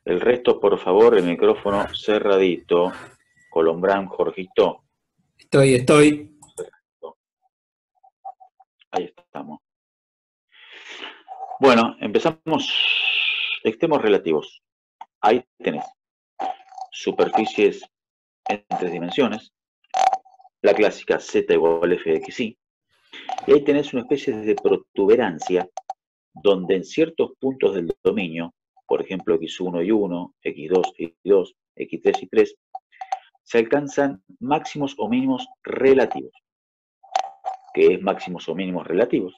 El resto, por favor, el micrófono cerradito. Colombrán, Jorgito. Estoy. Ahí estamos. Bueno, empezamos. Extremos relativos. Ahí tenés. Superficies en tres dimensiones. La clásica z igual f de xy. Y ahí tenés una especie de protuberancia donde en ciertos puntos del dominio, por ejemplo x1 y 1, x2 y 2, x3 y 3, se alcanzan máximos o mínimos relativos. ¿Qué es máximos o mínimos relativos?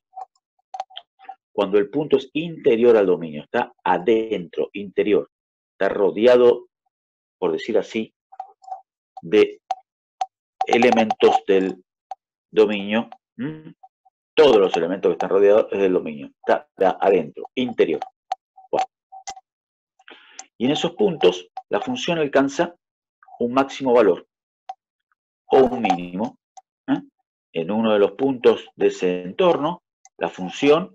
Cuando el punto es interior al dominio, está adentro, interior, está rodeado, por decir así, de elementos del dominio. Todos los elementos que están rodeados es del dominio, está adentro, interior. Bueno. Y en esos puntos la función alcanza un máximo valor o un mínimo. En uno de los puntos de ese entorno, la función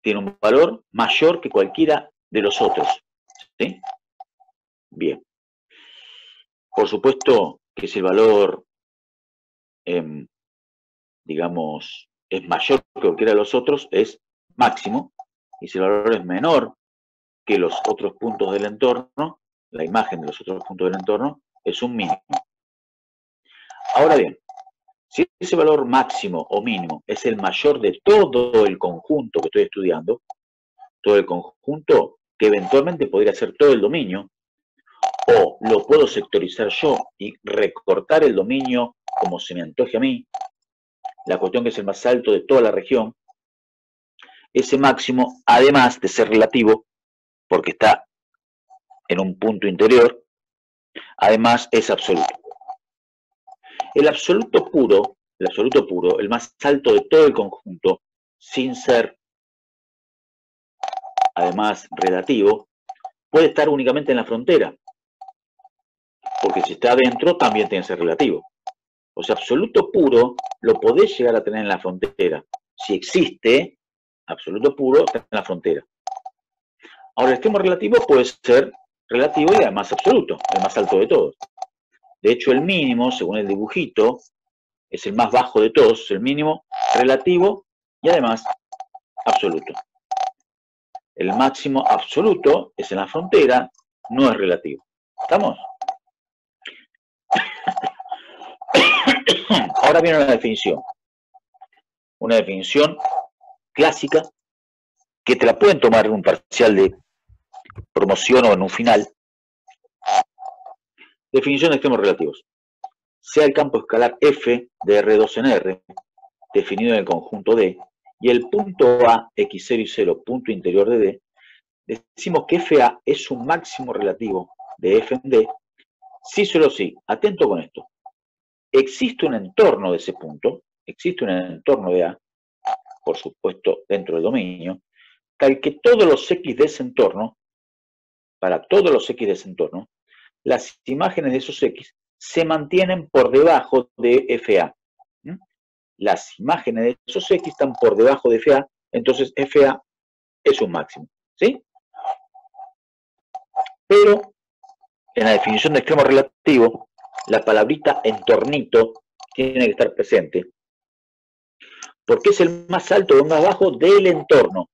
tiene un valor mayor que cualquiera de los otros. ¿Sí? Bien. Por supuesto que si el valor, digamos, es mayor que cualquiera de los otros, es máximo. Y si el valor es menor que los otros puntos del entorno, la imagen de los otros puntos del entorno, es un mínimo. Ahora bien, si ese valor máximo o mínimo es el mayor de todo el conjunto que estoy estudiando, todo el conjunto que eventualmente podría ser todo el dominio, o lo puedo sectorizar yo y recortar el dominio como se me antoje a mí, la cuestión que es el más alto de toda la región, ese máximo, además de ser relativo, porque está en un punto interior, además es absoluto. El absoluto puro, el más alto de todo el conjunto, sin ser además relativo, puede estar únicamente en la frontera, porque si está adentro también tiene que ser relativo. O sea, absoluto puro lo podés llegar a tener en la frontera. Si existe, absoluto puro está en la frontera. Ahora, el extremo relativo puede ser relativo y además absoluto, el más alto de todos. De hecho, el mínimo, según el dibujito, es el más bajo de todos, el mínimo relativo y además absoluto. El máximo absoluto es en la frontera, no es relativo. ¿Estamos? Ahora viene una definición. Una definición clásica que te la pueden tomar en un parcial de promoción o en un final. Definición de extremos relativos. Sea el campo escalar f de R2 en R, definido en el conjunto D, y el punto A, x0 y 0, punto interior de D, decimos que FA es un máximo relativo de f en D, si solo si, atento con esto, existe un entorno de ese punto, existe un entorno de A, por supuesto dentro del dominio, tal que todos los X de ese entorno, para todos los X de ese entorno, las imágenes de esos X se mantienen por debajo de FA. Las imágenes de esos X están por debajo de FA, entonces FA es un máximo. ¿Sí? Pero en la definición de extremo relativo, la palabrita entornito tiene que estar presente, porque es el más alto o el más bajo del entorno,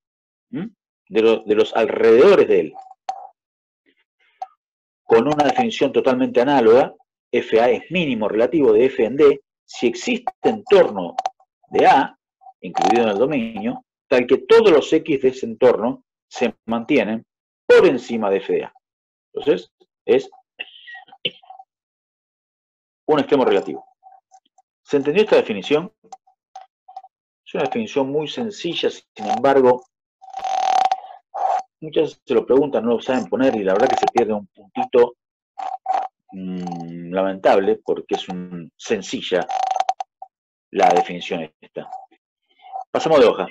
de los alrededores de él. Con una definición totalmente análoga, FA es mínimo relativo de F en D si existe entorno de A, incluido en el dominio, tal que todos los X de ese entorno se mantienen por encima de F de A. Entonces, es un extremo relativo. ¿Se entendió esta definición? Es una definición muy sencilla, sin embargo, muchas veces se lo preguntan, no lo saben poner y la verdad que se pierde un puntito lamentable porque es sencilla la definición esta. Pasamos de hoja.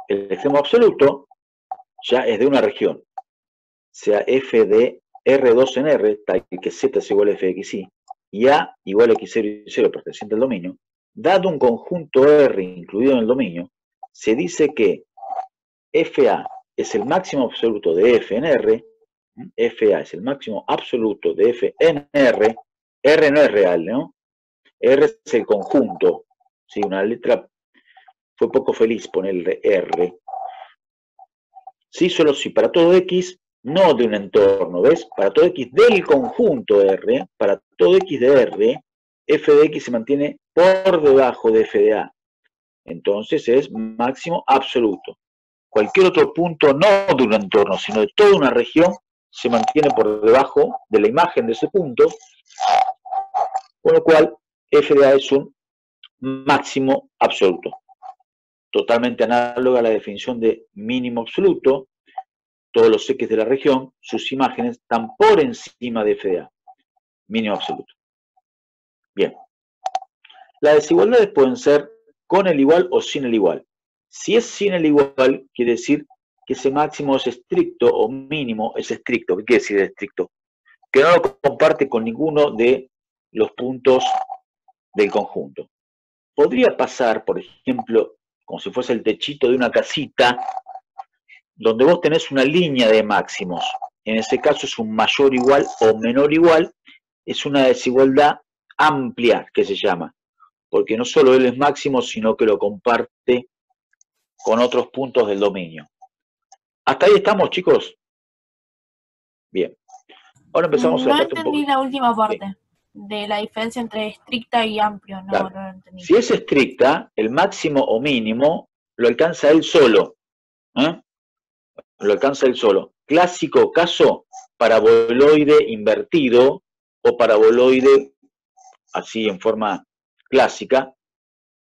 El extremo absoluto ya es de una región, sea f de R2 en R, tal que z es igual a f de xy, y A igual a x0 y 0 perteneciente al dominio, dado un conjunto R incluido en el dominio, se dice que FA es el máximo absoluto de F en R, FA es el máximo absoluto de F en R, R no es real, ¿no? R es el conjunto, ¿sí? Una letra fue poco feliz ponerle R. Sí, solo si para todo X, no de un entorno, ¿ves? Para todo X del conjunto R, para todo X de R, F de X se mantiene por debajo de F de A. Entonces es máximo absoluto. Cualquier otro punto, no de un entorno, sino de toda una región, se mantiene por debajo de la imagen de ese punto, con lo cual F de A es un máximo absoluto. Totalmente análoga a la definición de mínimo absoluto. Todos los X de la región, sus imágenes están por encima de F de A. Mínimo absoluto. Bien. Las desigualdades pueden ser con el igual o sin el igual. Si es sin el igual, quiere decir que ese máximo es estricto o mínimo es estricto. ¿Qué quiere decir estricto? Que no lo comparte con ninguno de los puntos del conjunto. Podría pasar, por ejemplo, como si fuese el techito de una casita, donde vos tenés una línea de máximos. En ese caso es un mayor igual o menor igual, es una desigualdad amplia que se llama, porque no solo él es máximo, sino que lo comparte con otros puntos del dominio. ¿Hasta ahí estamos, chicos? Bien. Ahora empezamos a No la parte un poco. entendí la última parte Bien. de la diferencia entre estricta y amplio, no, Claro. no lo entendí. Si es estricta, el máximo o mínimo lo alcanza él solo. Lo alcanza él solo. Clásico caso, paraboloide invertido o paraboloide así en forma clásica,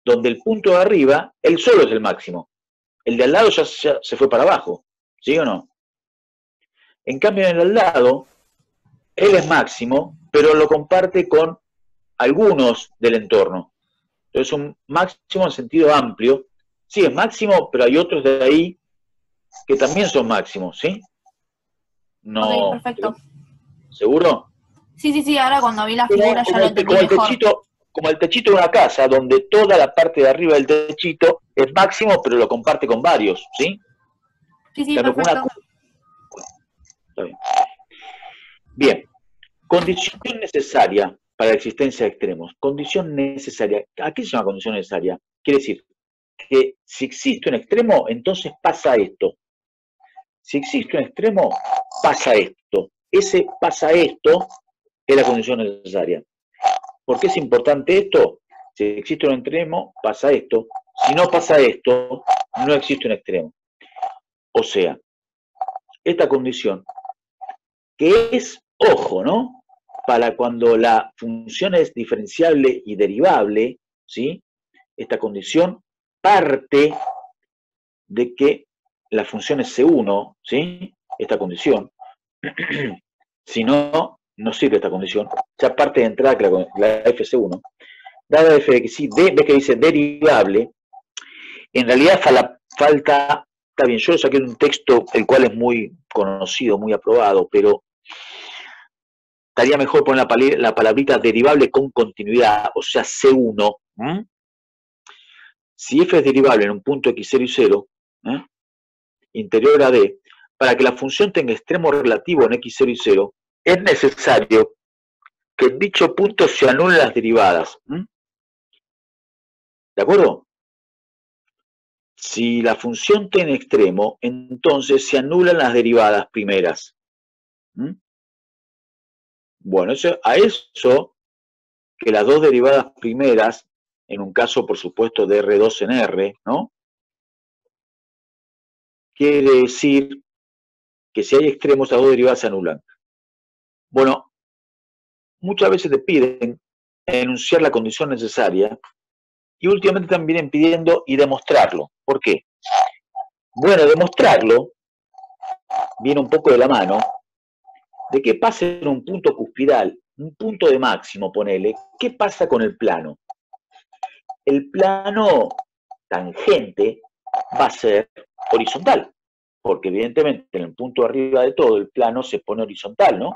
donde el punto de arriba, él solo es el máximo. El de al lado ya se fue para abajo, ¿sí o no? En cambio, en el al lado, él es máximo, pero lo comparte con algunos del entorno. Entonces, un máximo en sentido amplio. Sí, es máximo, pero hay otros de ahí que también son máximos, ¿sí? No. Ok, perfecto. ¿Seguro? Sí, ahora cuando vi la figura ya lo entendí como el mejor. techito, como el techito de una casa, donde toda la parte de arriba del techito es máximo, pero lo comparte con varios, ¿sí? Sí, Pero con perfecto. Está bien. Bien. Condición necesaria para la existencia de extremos. Condición necesaria. ¿A qué se llama condición necesaria? Quiere decir que si existe un extremo, entonces pasa esto. Si existe un extremo, pasa esto. Ese pasa esto es la condición necesaria. ¿Por qué es importante esto? Si existe un extremo, pasa esto. Si no pasa esto, no existe un extremo. O sea, esta condición, que es, ojo, ¿no? Para cuando la función es diferenciable y derivable, ¿sí? Esta condición parte de que la función es C1, ¿sí? Esta condición. Si no, no sirve esta condición. Ya parte de entrada que la FC1. Dada f de x, ves que dice derivable, en realidad falta, está bien, yo saqué un texto el cual es muy conocido, muy aprobado, pero estaría mejor poner la palabrita derivable con continuidad, o sea, C1. Si f es derivable en un punto x0 y 0, interior a d, para que la función tenga extremo relativo en x0 y 0, es necesario que en dicho punto se anulen las derivadas. ¿De acuerdo? Si la función tiene extremo, entonces se anulan las derivadas primeras. Bueno, a eso, que las dos derivadas primeras, en un caso, por supuesto, de R2 en R, ¿no? Quiere decir que si hay extremos, las dos derivadas se anulan. Bueno, muchas veces te piden enunciar la condición necesaria y últimamente también vienen pidiendo y demostrarlo. ¿Por qué? Bueno, demostrarlo viene un poco de la mano de qué pasa en un punto cuspidal, un punto de máximo, ponele. ¿Qué pasa con el plano? El plano tangente va a ser horizontal, porque evidentemente en el punto arriba de todo el plano se pone horizontal, ¿no?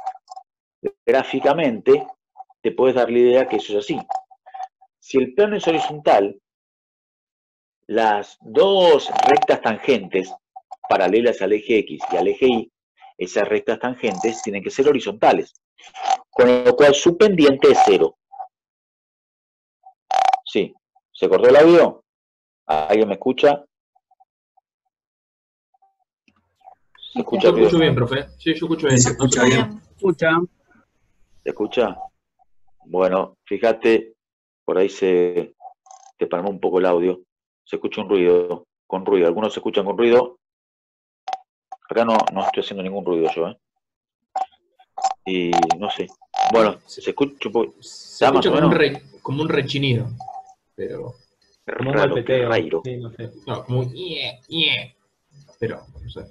Gráficamente te puedes dar la idea que eso es así. Si el plano es horizontal, las dos rectas tangentes paralelas al eje X y al eje Y, esas rectas tangentes tienen que ser horizontales, con lo cual su pendiente es 0. Sí, ¿se cortó el audio? ¿Alguien me escucha? ¿Se escucha Yo escucho bien? bien, profe. Sí, yo escucho bien. Sí, se escucha bien. Escucha. ¿Se escucha? Bueno, fíjate, por ahí te palmó un poco el audio. Se escucha un ruido, con ruido. Algunos se escuchan con ruido. Acá no estoy haciendo ningún ruido yo, ¿eh? Y no sé. Bueno, se escucha un poco. Se escucha más o menos como un rechinido, pero... Como un raro, qué golpeteo. rairo. Sí, no sé. No, como un pero, no sé.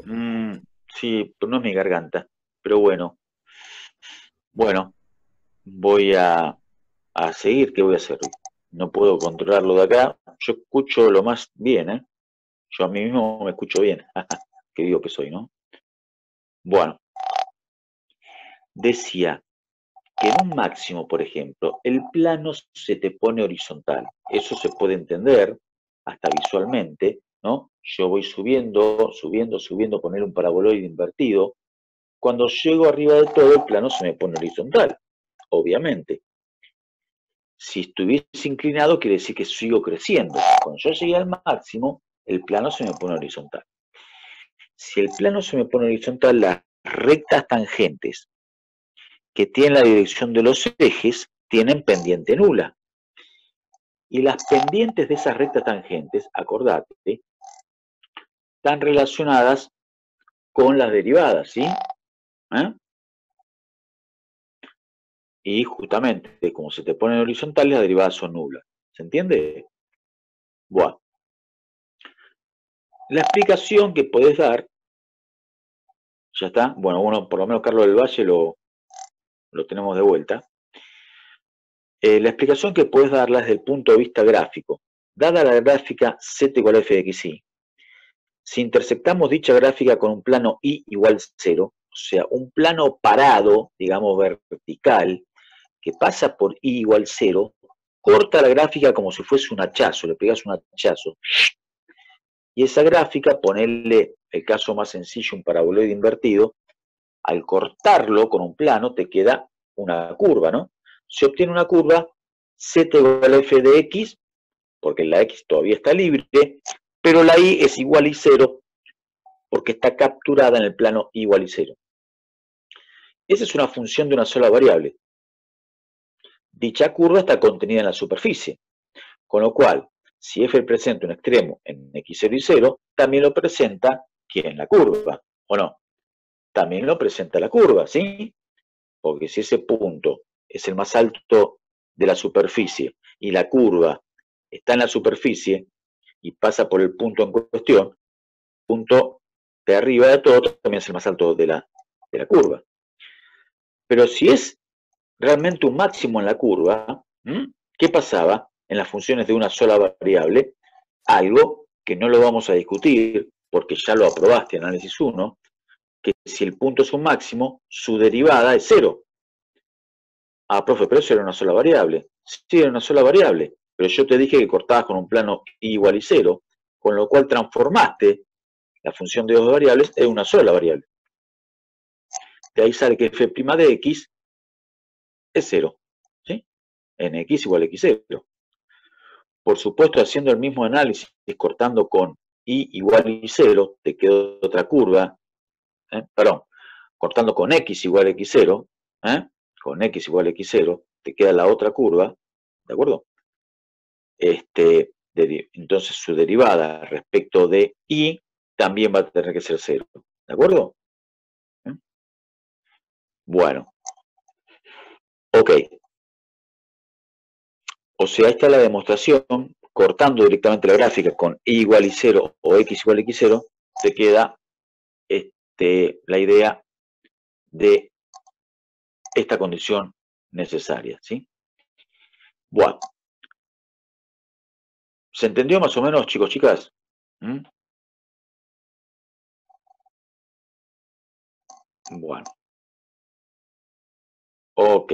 Sí, pero no es mi garganta. Pero bueno, voy a seguir. ¿Qué voy a hacer? No puedo controlarlo de acá. Yo escucho lo más bien, ¿eh? Yo a mí mismo me escucho bien. Que digo que soy, ¿no? Bueno, decía que en un máximo, por ejemplo, el plano se te pone horizontal. Eso se puede entender hasta visualmente, ¿no? Yo voy subiendo, poner un paraboloide invertido. Cuando llego arriba de todo, el plano se me pone horizontal, obviamente. Si estuviese inclinado, quiere decir que sigo creciendo. Cuando yo llegué al máximo, el plano se me pone horizontal. Si el plano se me pone horizontal, las rectas tangentes que tienen la dirección de los ejes tienen pendiente nula. Y las pendientes de esas rectas tangentes, acordate, están relacionadas con las derivadas, ¿sí? Y justamente, como se te ponen horizontales, las derivadas son nulas. ¿Se entiende? Bueno. La explicación que podés dar, ya está, bueno, por lo menos Carlos del Valle lo tenemos de vuelta. La explicación que puedes darla desde el punto de vista gráfico. Dada la gráfica z igual a f de x, y, si intersectamos dicha gráfica con un plano y igual 0, o sea, un plano parado, digamos vertical, que pasa por y igual 0, corta la gráfica como si fuese un hachazo, le pegas un hachazo. Y esa gráfica, ponerle el caso más sencillo, un paraboloide invertido, al cortarlo con un plano te queda una curva, ¿no? Se obtiene una curva z igual a f de x, porque la x todavía está libre, pero la y es igual y 0, porque está capturada en el plano igual y 0. Esa es una función de una sola variable. Dicha curva está contenida en la superficie, con lo cual, si f presenta un extremo en x0 y 0, también lo presenta ¿quién? La curva, ¿o no? También lo presenta la curva, ¿sí? Porque si ese punto es el más alto de la superficie y la curva está en la superficie y pasa por el punto en cuestión, el punto de arriba de todo también es el más alto de la curva. Pero si es realmente un máximo en la curva, ¿qué pasaba en las funciones de una sola variable? Algo que no lo vamos a discutir porque ya lo aprobaste en análisis 1, que si el punto es un máximo, su derivada es 0. Ah, profe, pero eso era una sola variable. Sí, era una sola variable, pero yo te dije que cortabas con un plano igual y 0, con lo cual transformaste la función de dos variables en una sola variable. De ahí sale que f' de x es 0, ¿sí? En x igual a x0. Por supuesto, haciendo el mismo análisis, cortando con y igual y 0, te quedó otra curva, perdón, cortando con x igual a x0, con x igual a x0, te queda la otra curva, ¿de acuerdo? Entonces su derivada respecto de y también va a tener que ser 0, ¿de acuerdo? Bueno, ok. O sea, esta es la demostración, cortando directamente la gráfica con y igual y 0 o x igual a x0, te queda la idea de esta condición necesaria, ¿sí? Bueno. ¿Se entendió más o menos, chicos, chicas? Bueno. Ok.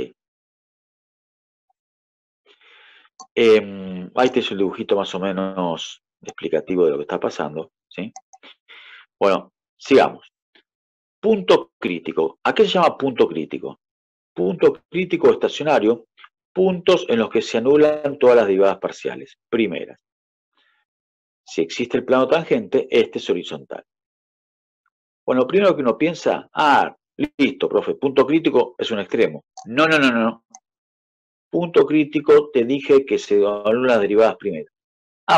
Ahí te es un dibujito más o menos explicativo de lo que está pasando, ¿sí? Bueno, sigamos. Punto crítico. ¿A qué se llama punto crítico? Punto crítico estacionario, puntos en los que se anulan todas las derivadas parciales. Primeras. Si existe el plano tangente, este es horizontal. Bueno, lo primero que uno piensa, listo, profe, punto crítico es un extremo. No, no, no, no. Punto crítico, te dije que se anulan las derivadas primeras.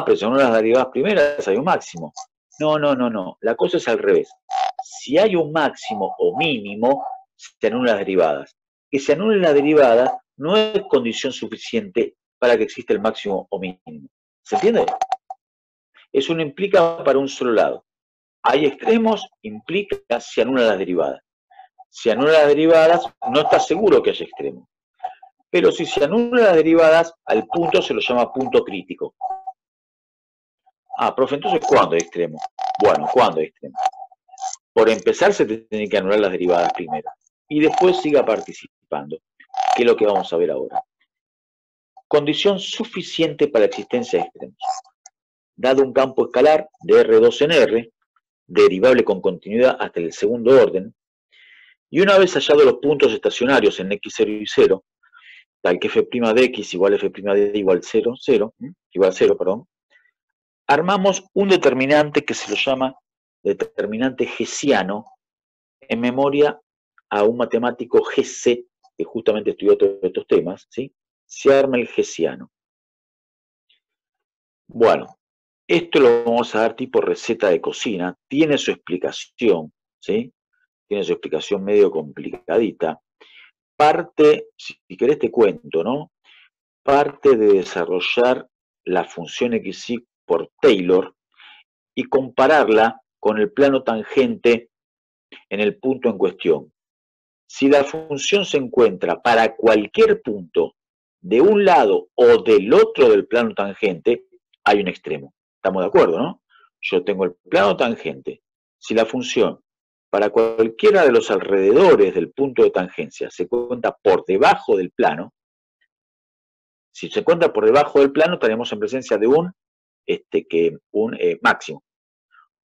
Pero si anulan las derivadas primeras, hay un máximo. No, no, no, no. La cosa es al revés. Si hay un máximo o mínimo, se anulan las derivadas. Que se anulen las derivadas no es condición suficiente para que exista el máximo o mínimo. ¿Se entiende? Eso no implica para un solo lado. Hay extremos, implica se anulan las derivadas. Si anulan las derivadas, no está seguro que haya extremos. Pero si se anulan las derivadas, al punto se lo llama punto crítico. Profe, entonces, ¿cuándo hay extremo? Bueno, ¿cuándo hay extremo? Por empezar, se tienen que anular las derivadas primero. Y después siga participando, que es lo que vamos a ver ahora. Condición suficiente para la existencia de extremos. Dado un campo escalar de R2 en R, derivable con continuidad hasta el segundo orden, y una vez hallados los puntos estacionarios en X0 y 0, tal que f' de X igual f' de igual 0, armamos un determinante que se lo llama determinante hessiano, en memoria a un matemático GC, que justamente estudió todos estos temas, ¿sí? Se arma el hessiano. Bueno, esto lo vamos a dar tipo receta de cocina, tiene su explicación, ¿sí? Tiene su explicación medio complicadita. Parte, si querés te cuento, ¿no? Parte de desarrollar la función XY por Taylor y compararla con el plano tangente en el punto en cuestión. Si la función se encuentra para cualquier punto de un lado o del otro del plano tangente, hay un extremo. ¿Estamos de acuerdo, no? Yo tengo el plano tangente. Si la función para cualquiera de los alrededores del punto de tangencia se encuentra por debajo del plano, si se encuentra por debajo del plano, estaremos en presencia de un máximo.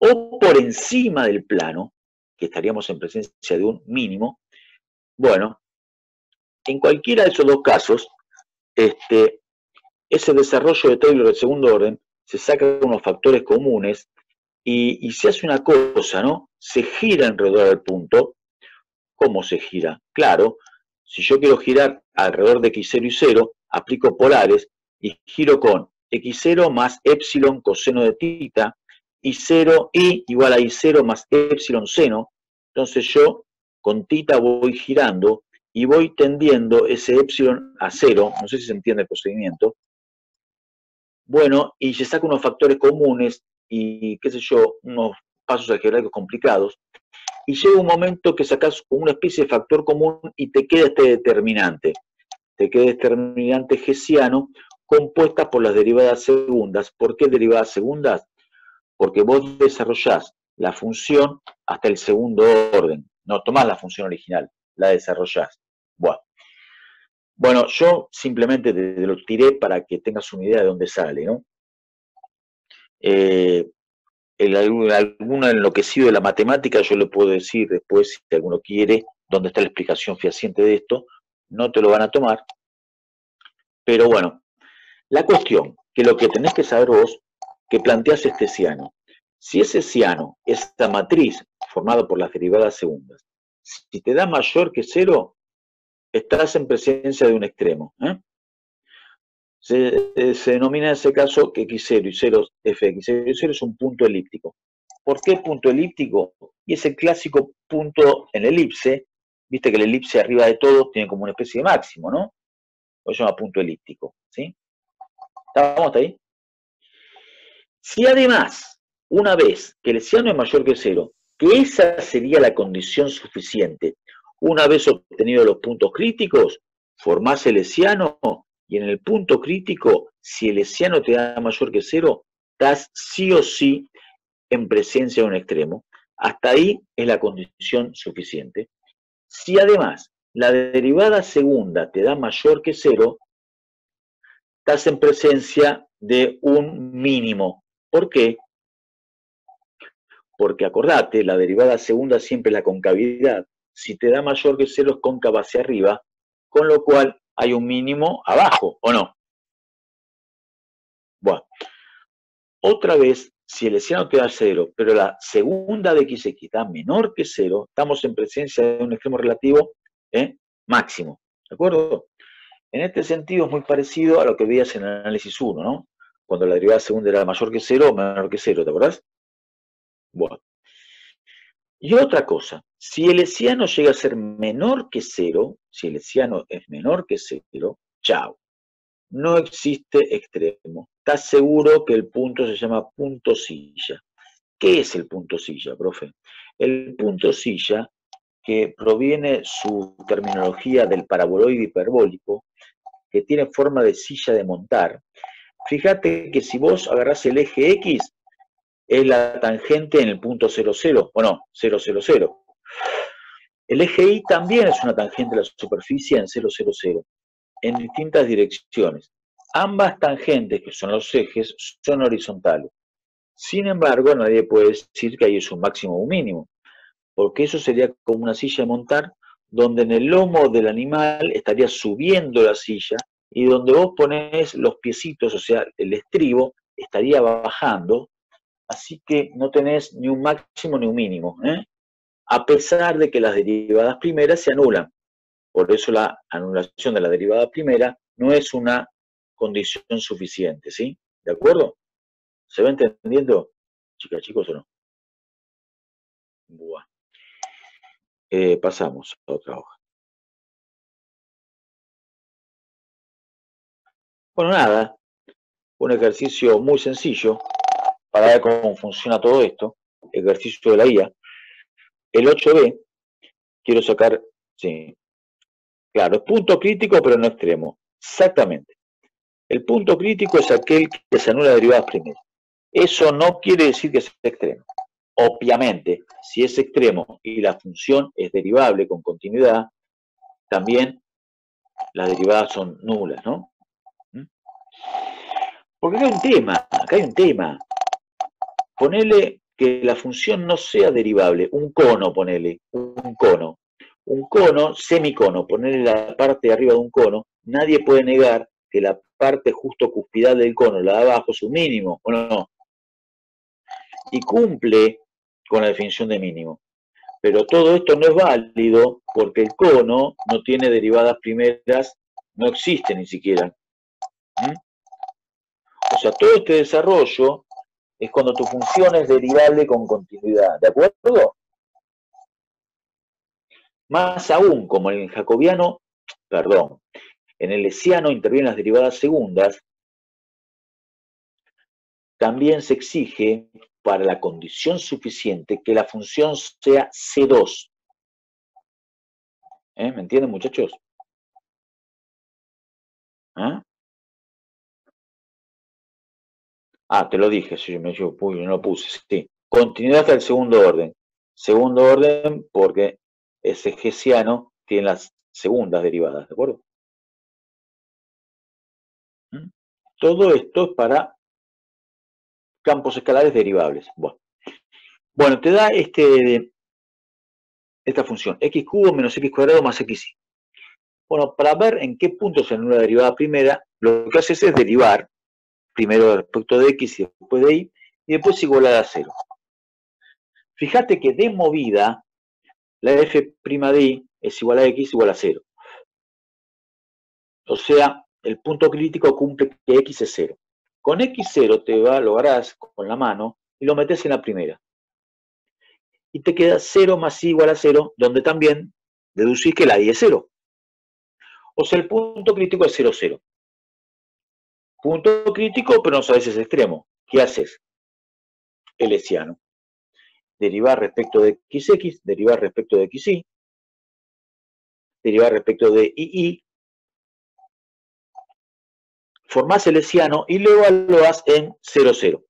O por encima del plano, que estaríamos en presencia de un mínimo. Bueno, en cualquiera de esos dos casos, ese desarrollo de Taylor del segundo orden se saca unos factores comunes y se hace una cosa, ¿no? Se gira alrededor del punto. ¿Cómo se gira? Claro, si yo quiero girar alrededor de x0 y 0, aplico polares y giro con x0 más epsilon coseno de tita y 0 y igual a i0 más epsilon seno. Entonces yo con tita voy girando y voy tendiendo ese epsilon a 0. No sé si se entiende el procedimiento. Bueno, y se saca unos factores comunes y, qué sé yo, unos pasos algebraicos complicados. Y llega un momento que sacas una especie de factor común y te queda este determinante. Te queda este determinante hessiano compuesta por las derivadas segundas. ¿Por qué derivadas segundas? Porque vos desarrollás la función hasta el segundo orden. No tomás la función original, la desarrollás. Bueno, yo simplemente te lo tiré para que tengas una idea de dónde sale, ¿no? Alguno enloquecido de la matemática, yo le puedo decir después, si alguno quiere, dónde está la explicación fehaciente de esto. No te lo van a tomar. Pero bueno, la cuestión, que lo que tenés que saber vos, que planteás este hessiano. Si ese hessiano, esta matriz formada por las derivadas segundas, si te da mayor que 0, estás en presencia de un extremo. Se denomina en ese caso que x0 y 0, fx0 y 0 es un punto elíptico. ¿Por qué punto elíptico? Y es el clásico punto en elipse. Viste que el elipse arriba de todo tiene como una especie de máximo, ¿no? Lo llama punto elíptico, ¿sí? ¿Estamos hasta ahí? Si además, una vez que el hessiano es mayor que 0, que esa sería la condición suficiente, una vez obtenidos los puntos críticos, formás el hessiano y en el punto crítico, si el hessiano te da mayor que 0, estás sí o sí en presencia de un extremo. Hasta ahí es la condición suficiente. Si además la derivada segunda te da mayor que 0, estás en presencia de un mínimo. ¿Por qué? porque acordate, la derivada segunda siempre es la concavidad. Si te da mayor que 0 es cóncava hacia arriba, con lo cual hay un mínimo abajo, ¿o no? Bueno, otra vez, si el hesiano te da 0, pero la segunda de xx da menor que 0, estamos en presencia de un extremo relativo máximo, ¿de acuerdo? En este sentido es muy parecido a lo que veías en el análisis 1, ¿no? Cuando la derivada segunda era mayor que 0 o menor que 0, ¿te acordás? Bueno. Y otra cosa, si el hesiano llega a ser menor que 0, si el hesiano es menor que 0, chao. No existe extremo. ¿Estás seguro que el punto se llama punto silla? ¿Qué es el punto silla, profe? El punto silla, que proviene su terminología del paraboloide hiperbólico, que tiene forma de silla de montar. Fíjate que si vos agarrás el eje X, es la tangente en el punto 00, o no, 000. El eje Y también es una tangente de la superficie en 000, en distintas direcciones. Ambas tangentes, que son los ejes, son horizontales. Sin embargo, nadie puede decir que ahí es un máximo o un mínimo, porque eso sería como una silla de montar, donde en el lomo del animal estaría subiendo la silla, y donde vos ponés los piecitos, o sea, el estribo, estaría bajando, así que no tenés ni un máximo ni un mínimo, a pesar de que las derivadas primeras se anulan. Por eso la anulación de la derivada primera no es una condición suficiente, ¿sí? ¿De acuerdo? ¿Se va entendiendo, chicas, chicos, o no? Buah. Pasamos a otra hoja. Bueno, nada, un ejercicio muy sencillo para ver cómo funciona todo esto, ejercicio de la IA. El 8b, quiero sacar, sí, claro, es punto crítico pero no extremo, exactamente. El punto crítico es aquel que se anula derivadas primeras. Eso no quiere decir que sea extremo. Obviamente, si es extremo y la función es derivable con continuidad, también las derivadas son nulas, ¿no? Porque acá hay un tema. Ponele que la función no sea derivable, un cono, ponele, un cono. Un cono, semicono, ponele la parte de arriba de un cono, nadie puede negar que la parte justo cuspidal del cono, la de abajo, es un mínimo, ¿o no? Y cumple con la definición de mínimo. Pero todo esto no es válido porque el cono no tiene derivadas primeras, no existe ni siquiera. O sea, todo este desarrollo es cuando tu función es derivable con continuidad, ¿de acuerdo? Más aún, como en el jacobiano, perdón, en el hesiano intervienen las derivadas segundas, también se exige para la condición suficiente que la función sea C2. ¿Me entienden, muchachos? Ah, te lo dije, sí, yo no lo puse, sí. Continuidad hasta el segundo orden. Segundo orden porque ese hesiano tiene las segundas derivadas, ¿de acuerdo? Todo esto es para campos escalares derivables. Bueno, te da esta función, x cubo menos x cuadrado más xy. Bueno, para ver en qué punto se anula la derivada primera, lo que haces es derivar, primero respecto de x y después de y después igualar a 0. Fíjate que de movida, la f' de y es igual a x igual a 0. O sea, el punto crítico cumple que x es 0. Con x0 lo harás con la mano y lo metes en la primera. Y te queda 0 más y igual a 0, donde también deducís que la y es 0. O sea, el punto crítico es 0, 0. Punto crítico, pero no sabes ese extremo. ¿Qué haces? El hesiano. Derivar respecto de xx, derivar respecto de xy, derivar respecto de y, formás el hesiano y luego lo das en 0, 0.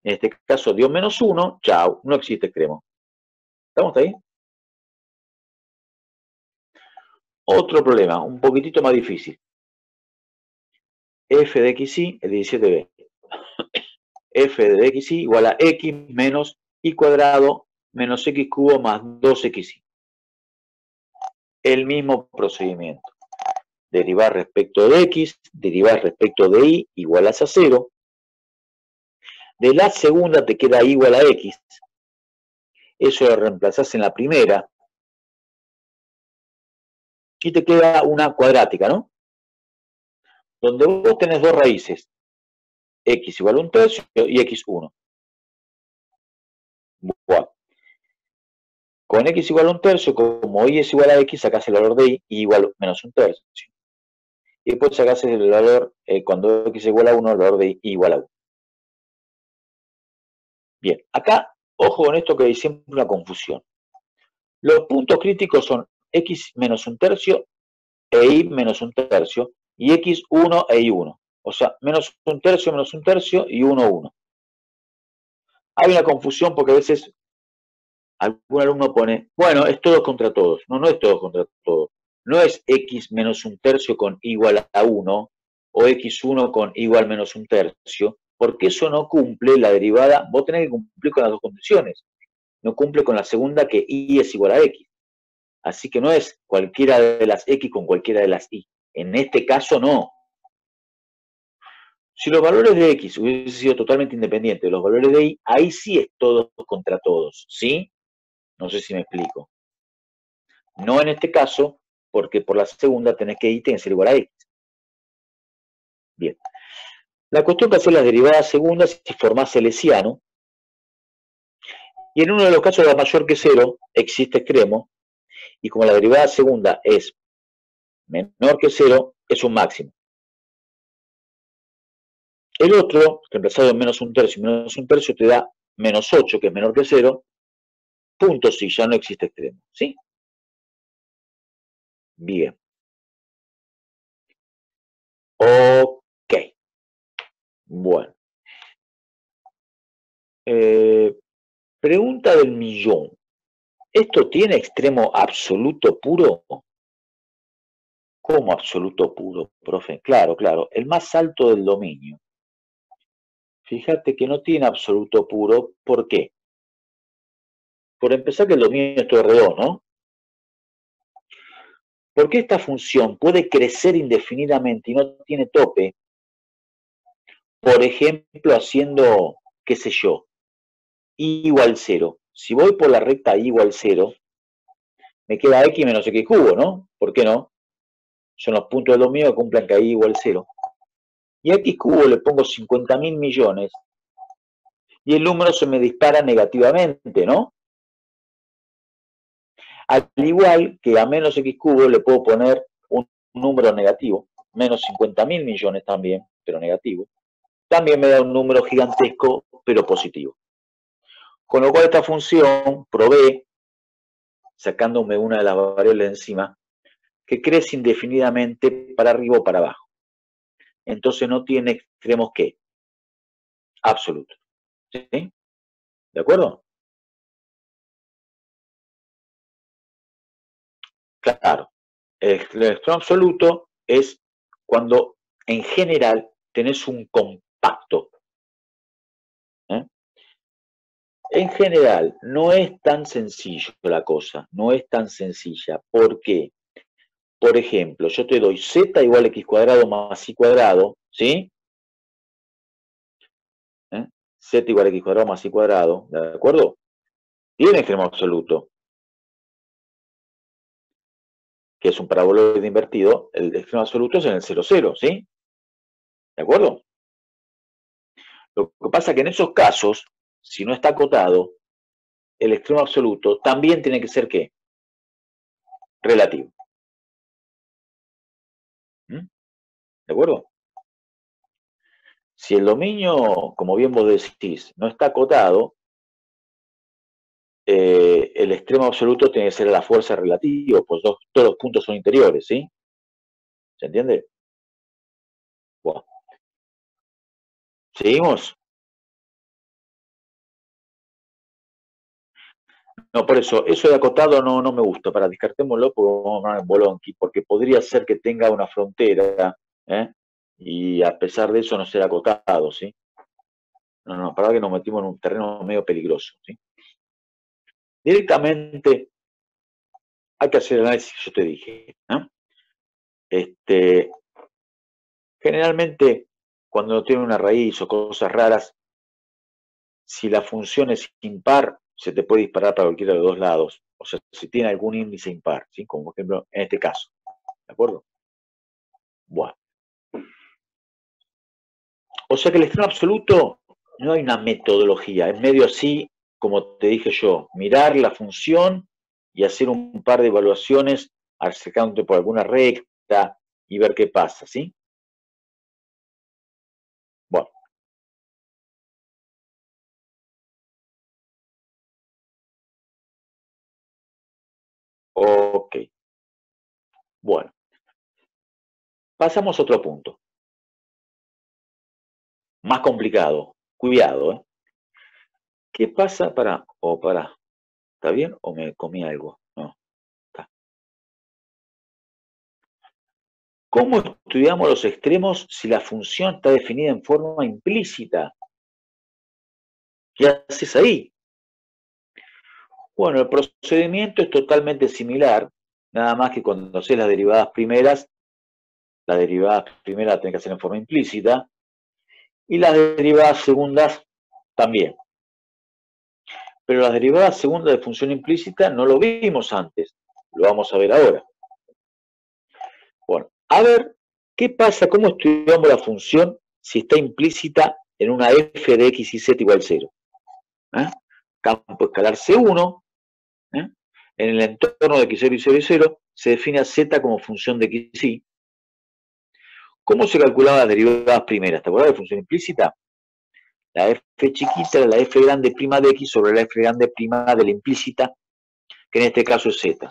En este caso dio menos 1, chao, no existe extremo. ¿Estamos ahí? Otro problema, un poquitito más difícil. F de xy es 17b. F de xy igual a x menos y cuadrado menos x cubo más 2xy. El mismo procedimiento. Derivar respecto de x, derivar respecto de y, igualas a 0. De la segunda te queda y igual a x. Eso lo reemplazás en la primera. Y te queda una cuadrática, ¿no? Donde vos tenés dos raíces. X igual a 1/3 y x1. Bueno. Con x igual a 1/3, como y es igual a x, sacás el valor de y igual a menos 1/3. Y después sacás el valor, cuando x es igual a 1, el valor de y igual a 1. Bien, acá, ojo con esto que hay siempre una confusión. Los puntos críticos son x menos 1/3 e y menos 1/3 y x1 e y1. O sea, menos 1/3 y 1, 1. Hay una confusión porque a veces algún alumno pone, bueno, es todos contra todos. No, no es todos contra todos. No es x menos 1/3 con igual a 1 o x1 con igual menos 1/3, porque eso no cumple la derivada. Vos tenés que cumplir con las dos condiciones. No cumple con la segunda, que y es igual a x. Así que no es cualquiera de las x con cualquiera de las y. En este caso no. Si los valores de x hubiesen sido totalmente independientes de los valores de y, ahí sí es todos contra todos, ¿sí? No sé si me explico. No en este caso, porque por la segunda tenés que y tiene que ser igual a x. Bien. La cuestión para hacer las derivadas segundas si formás el hessiano. Y en uno de los casos la mayor que 0 existe extremo. Y como la derivada segunda es menor que 0, es un máximo. El otro, reemplazado en menos 1/3 y menos 1/3, te da menos 8, que es menor que 0, punto si ya no existe extremo. ¿Sí? Bien. Ok. Bueno. Pregunta del millón. ¿Esto tiene extremo absoluto puro? ¿Cómo absoluto puro, profe? Claro, claro. El más alto del dominio. Fíjate que no tiene absoluto puro. ¿Por qué? Por empezar que el dominio es todo redondo, ¿no? Porque esta función puede crecer indefinidamente y no tiene tope. Por ejemplo, haciendo, qué sé yo, y igual 0. Si voy por la recta y igual 0, me queda x menos x cubo, ¿no? ¿Por qué no? Son los puntos del dominio que cumplan que y igual 0. Y a x cubo le pongo 50.000 millones y el número se me dispara negativamente, ¿no? Al igual que a menos x cubo le puedo poner un número negativo, menos 50.000 millones también, pero negativo. También me da un número gigantesco, pero positivo. Con lo cual esta función provee, sacándome una de las variables de encima, que crece indefinidamente para arriba o para abajo. Entonces no tiene extremos ¿qué? Absolutos. ¿Sí? ¿De acuerdo? Claro. El extremo absoluto es cuando en general tenés un compacto. En general, no es tan sencillo la cosa, no es tan sencilla. ¿Por qué? Por ejemplo, yo te doy z igual a x cuadrado más y cuadrado, ¿sí? Z igual a x cuadrado más y cuadrado, ¿de acuerdo? Tiene extremo absoluto, que es un paraboloide invertido. El extremo absoluto es en el 0, 0, ¿sí? ¿De acuerdo? Lo que pasa es que en esos casos, si no está acotado, el extremo absoluto también tiene que ser ¿qué? Relativo. ¿De acuerdo? Si el dominio, como bien vos decís, no está acotado, el extremo absoluto tiene que ser la fuerza relativa, pues todos los puntos son interiores, ¿sí? ¿Se entiende? Bueno. ¿Seguimos? No, por eso de acotado no me gusta. Para descartémoslo, porque vamos a poner Bolonqui, porque podría ser que tenga una frontera, y a pesar de eso no ser acotado, ¿sí? No, para que nos metimos en un terreno medio peligroso, ¿sí? Directamente hay que hacer el análisis que yo te dije, ¿no? Generalmente, cuando no tiene una raíz o cosas raras, si la función es impar, se te puede disparar para cualquiera de los dos lados. O sea, si tiene algún índice impar, ¿sí? Como por ejemplo en este caso. ¿De acuerdo? Bueno. O sea que el extremo absoluto no hay una metodología. Es medio así, como te dije yo, mirar la función y hacer un par de evaluaciones acercándote por alguna recta y ver qué pasa, ¿sí? Bueno. Ok. Bueno. Pasamos a otro punto. Más complicado. Cuidado, ¿eh? ¿Qué pasa para... ¿Está bien o me comí algo? No. Está. ¿Cómo estudiamos los extremos si la función está definida en forma implícita? ¿Qué haces ahí? Bueno, el procedimiento es totalmente similar, nada más que cuando haces las derivadas primeras las tenés que hacer en forma implícita, y las derivadas segundas también. Pero las derivadas segundas de función implícita no lo vimos antes, lo vamos a ver ahora. Bueno, a ver, ¿qué pasa? ¿Cómo estudiamos la función si está implícita en una f de x y z igual 0? Campo escalar C1, en el entorno de x0 y 0 y 0, se define a z como función de x y. ¿Cómo se calculaban las derivadas primeras? ¿Te acuerdas de función implícita? La f chiquita era la f grande prima de x sobre la f grande prima de la implícita, que en este caso es z.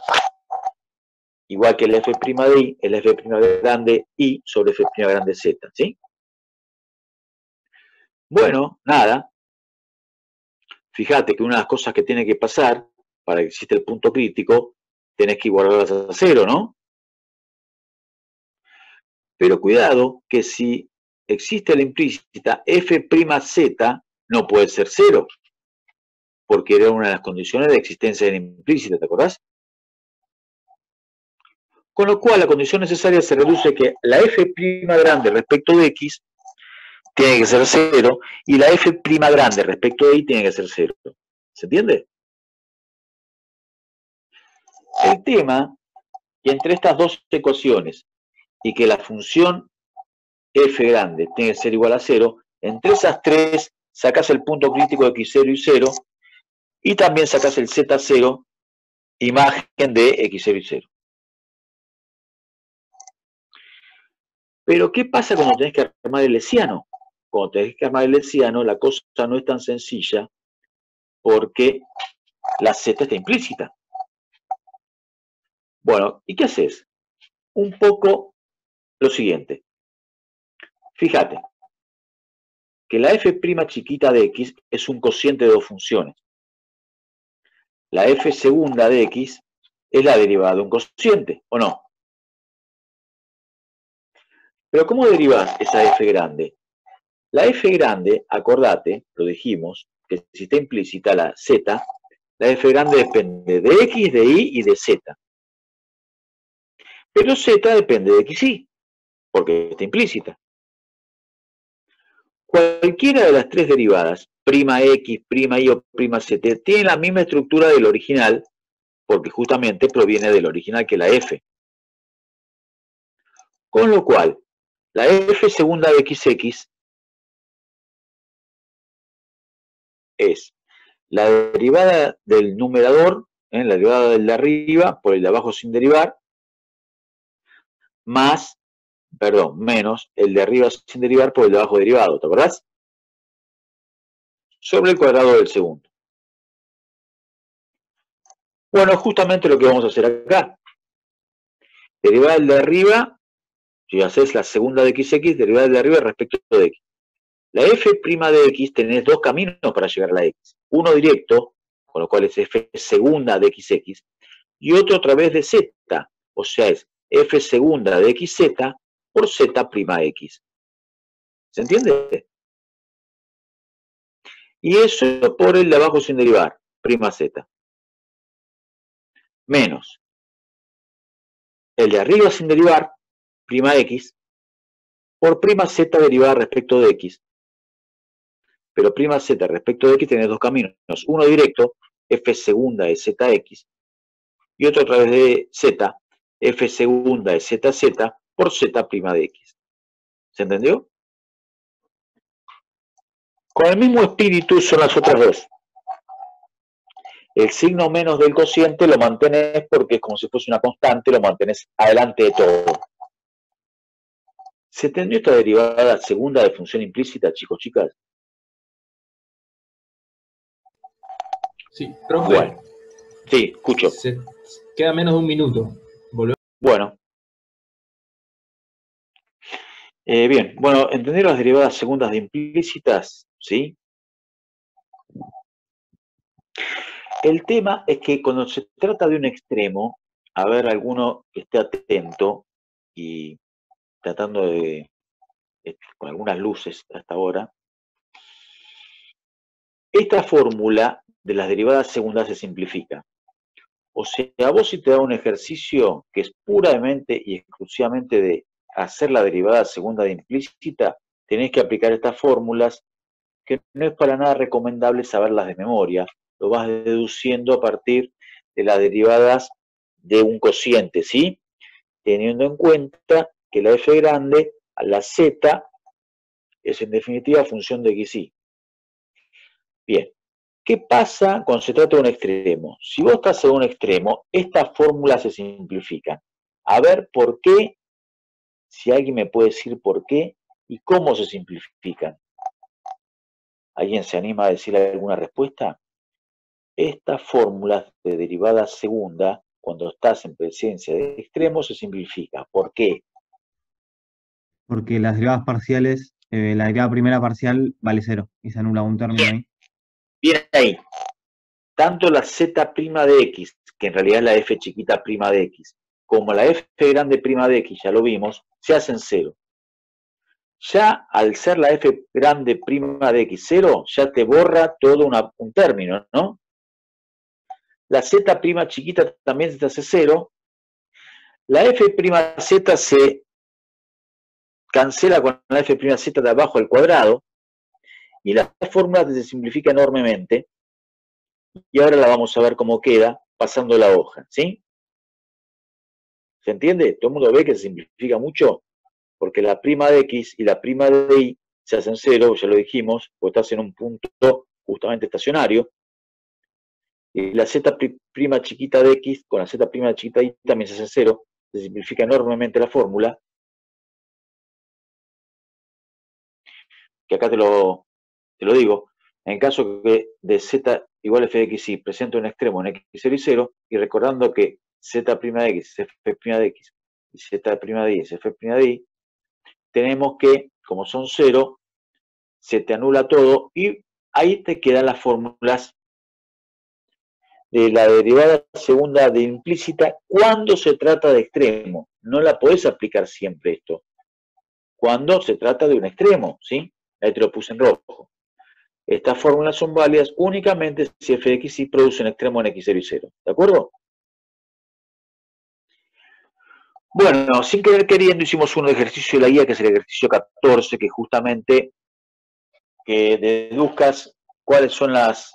Igual que la f prima de y, es la f prima grande y sobre f prima grande z, ¿sí? Bueno, nada. Fíjate que una de las cosas que tiene que pasar para que exista el punto crítico, tenés que igualarlas a 0, ¿no? Pero cuidado que si existe la implícita, f'z no puede ser 0, porque era una de las condiciones de existencia de la implícita, ¿te acordás? Con lo cual la condición necesaria se reduce a que la f' grande respecto de x tiene que ser 0 y la f' grande respecto de y tiene que ser 0. ¿Se entiende? El tema que entre estas dos ecuaciones y que la función f grande tiene que ser igual a 0, entre esas tres sacas el punto crítico de x0 y 0 y también sacas el z0, imagen de x0 y 0. Pero ¿qué pasa cuando tenés que armar el lesiano? Cuando tenés que armar el lesiano, la cosa no es tan sencilla porque la z está implícita. Bueno, ¿y qué haces? Un poco lo siguiente. Fíjate que la f' chiquita de x es un cociente de dos funciones. La f segunda de x es la derivada de un cociente, ¿o no? Pero ¿cómo derivas esa f grande? La f grande, acordate, lo dijimos, que si está implícita la z, la f grande depende de x, de y y de z. Pero z depende de x y, porque está implícita. Cualquiera de las tres derivadas, prima x, prima y o prima z, tiene la misma estructura del original, porque justamente proviene del original que la f. Con lo cual, la f segunda de xx es la derivada del numerador, la derivada del de arriba por el de abajo sin derivar, menos el de arriba sin derivar por el de abajo derivado, ¿te acordás? Sobre el cuadrado del segundo. Bueno, justamente lo que vamos a hacer acá. Derivar el de arriba, si haces la segunda de xx, derivar el de arriba respecto de x. La f' de x tenés dos caminos para llegar a la x. Uno directo, con lo cual es f segunda de xx, y otro a través de z, o sea, es f segunda de xz por z'x. ¿Se entiende? Y eso por el de abajo sin derivar, prima z. menos el de arriba sin derivar, prima x, por prima z derivada respecto de x. Pero prima z respecto de x tiene dos caminos. Uno directo, f segunda de zx, y otro a través de z, f segunda de zz por z prima de x. ¿Se entendió? Con el mismo espíritu son las otras dos. El signo menos del cociente lo mantenés porque es como si fuese una constante, lo mantenés adelante de todo. ¿Se entendió esta derivada segunda de función implícita, chicos, chicas? Sí, profe. Bueno, sí, escucho. Queda menos de un minuto. Bueno. Bien, bueno, ¿entender las derivadas segundas de implícitas? ¿Sí? El tema es que cuando se trata de un extremo, a ver, alguno que esté atento y tratando de, con algunas luces hasta ahora, esta fórmula de las derivadas segundas se simplifica. O sea, vos si te da un ejercicio que es puramente y exclusivamente de hacer la derivada segunda de implícita, tenés que aplicar estas fórmulas que no es para nada recomendable saberlas de memoria, lo vas deduciendo a partir de las derivadas de un cociente, ¿sí? Teniendo en cuenta que la f grande, a la z, es en definitiva función de xy. Bien, ¿qué pasa cuando se trata de un extremo? Si vos estás en un extremo, estas fórmulas se simplifican. A ver por qué, si alguien me puede decir por qué y cómo se simplifican. ¿Alguien se anima a decir alguna respuesta? Estas fórmulas de derivada segunda, cuando estás en presencia de extremos, se simplifican. ¿Por qué? Porque las derivadas parciales, la derivada primera parcial vale 0 y se anula un término ahí. Bien ahí. Tanto la z' de x, que en realidad es la f chiquita prima de x, como la f grande prima de x, ya lo vimos, se hacen 0. Ya al ser la f grande prima de x 0, ya te borra todo un término, ¿no? La z' chiquita también se hace 0. La f'z se cancela con la f'z de abajo al cuadrado y la fórmula se simplifica enormemente. Y ahora la vamos a ver cómo queda pasando la hoja, ¿sí? ¿Se entiende? ¿Todo el mundo ve que se simplifica mucho? Porque la prima de x y la prima de y se hacen 0, ya lo dijimos, porque estás en un punto justamente estacionario. Y la z' chiquita de x con la z' chiquita de y también se hace 0. Se simplifica enormemente la fórmula. Que acá te lo digo. En caso que de z igual a f de x y presente un extremo en x0 y 0, y recordando que z' de x es f' de x y z' de y es f' de y, tenemos que, como son 0, se te anula todo y ahí te quedan las fórmulas de la derivada segunda de implícita cuando se trata de extremo. No la podés aplicar siempre esto. Cuando se trata de un extremo, ¿sí? Ahí te lo puse en rojo. Estas fórmulas son válidas únicamente si f de x y produce un extremo en x0 y 0. ¿De acuerdo? Bueno, sin querer queriendo hicimos un ejercicio de la guía que es el ejercicio 14, que justamente deduzcas cuáles son las...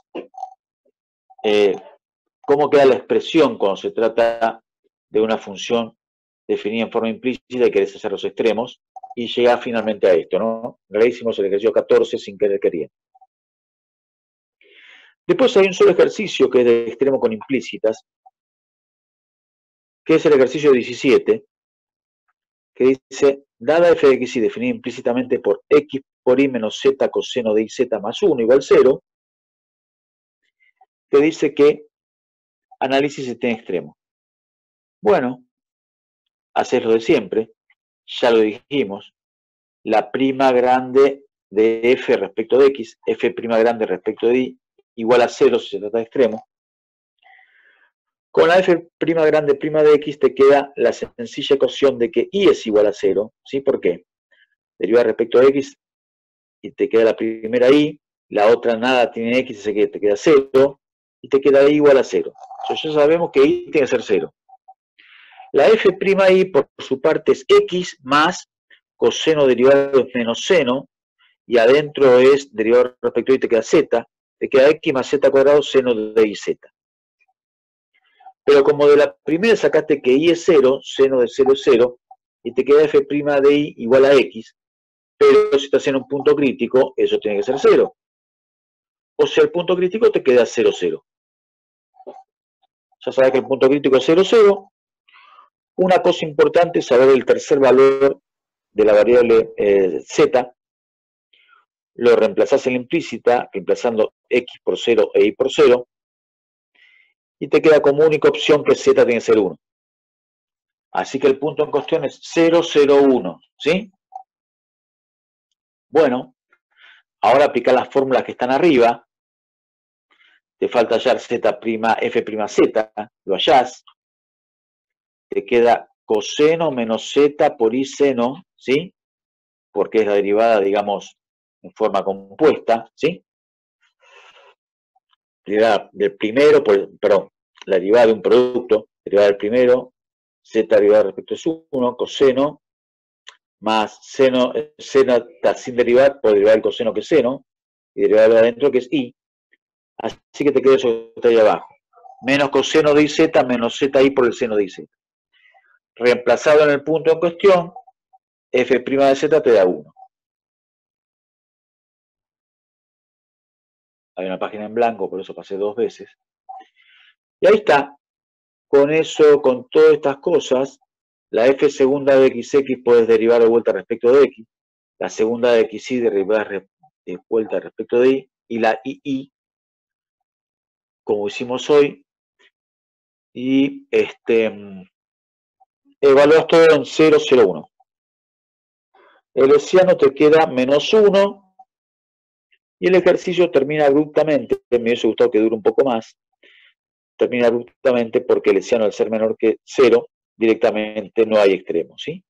cómo queda la expresión cuando se trata de una función definida en forma implícita y querés hacer los extremos, y llegar finalmente a esto, ¿no? Le hicimos el ejercicio 14 sin querer queriendo. Después hay un solo ejercicio que es de extremo con implícitas, que es el ejercicio 17, que dice, dada f de x y definida implícitamente por x por y menos z coseno de iz más 1 igual 0, te dice que análisis está en extremo. Bueno, haces lo de siempre, ya lo dijimos, la prima grande de f respecto de x, f prima grande respecto de y, igual a 0 si se trata de extremo. Con la f prima grande prima de x te queda la sencilla ecuación de que y es igual a 0, ¿sí? ¿Por qué? Deriva respecto de x y te queda la primera y, la otra nada tiene x, así que te queda 0. y te queda I igual a 0. Entonces ya sabemos que I tiene que ser 0. La f'I por su parte es X más coseno derivado es menos seno, y adentro es derivado respecto a I, te queda Z, te queda X más Z cuadrado seno de IZ. Pero como de la primera sacaste que I es 0, seno de 0 es 0, y te queda f' de I igual a X, pero si estás en un punto crítico, eso tiene que ser 0. O sea, el punto crítico te queda 0, 0. Ya sabes que el punto crítico es 0, 0. Una cosa importante es saber el tercer valor de la variable Z. Lo reemplazás en la implícita, reemplazando X por 0 e Y por 0. Y te queda como única opción que Z tiene que ser 1. Así que el punto en cuestión es 0, 0, 1. ¿Sí? Bueno, ahora aplicar las fórmulas que están arriba. Te falta hallar Z', F'Z, lo hallás. Te queda coseno menos Z por I seno, ¿sí? Porque es la derivada, digamos, en forma compuesta, ¿sí? Derivada del primero, perdón, la derivada de un producto, derivada del primero, Z derivada respecto es 1, coseno, más seno está sin derivar, por derivar el coseno que es seno, y derivada de adentro que es I. Así que te queda eso que está ahí abajo. Menos coseno de IZ menos ZI por el seno de IZ. Reemplazado en el punto en cuestión, f' de Z te da 1. Hay una página en blanco, por eso pasé 2 veces. Y ahí está. Con eso, con todas estas cosas, la f segunda de xx puedes derivar de vuelta respecto de x, la segunda de xy derivar de vuelta respecto de y, y la ii, como hicimos hoy, y evalúas todo en 0, 0, 1. El hessiano te queda menos 1, y el ejercicio termina abruptamente. Me hubiese gustado que dure un poco más. Termina abruptamente porque el hessiano, al ser menor que 0, directamente no hay extremo, ¿sí?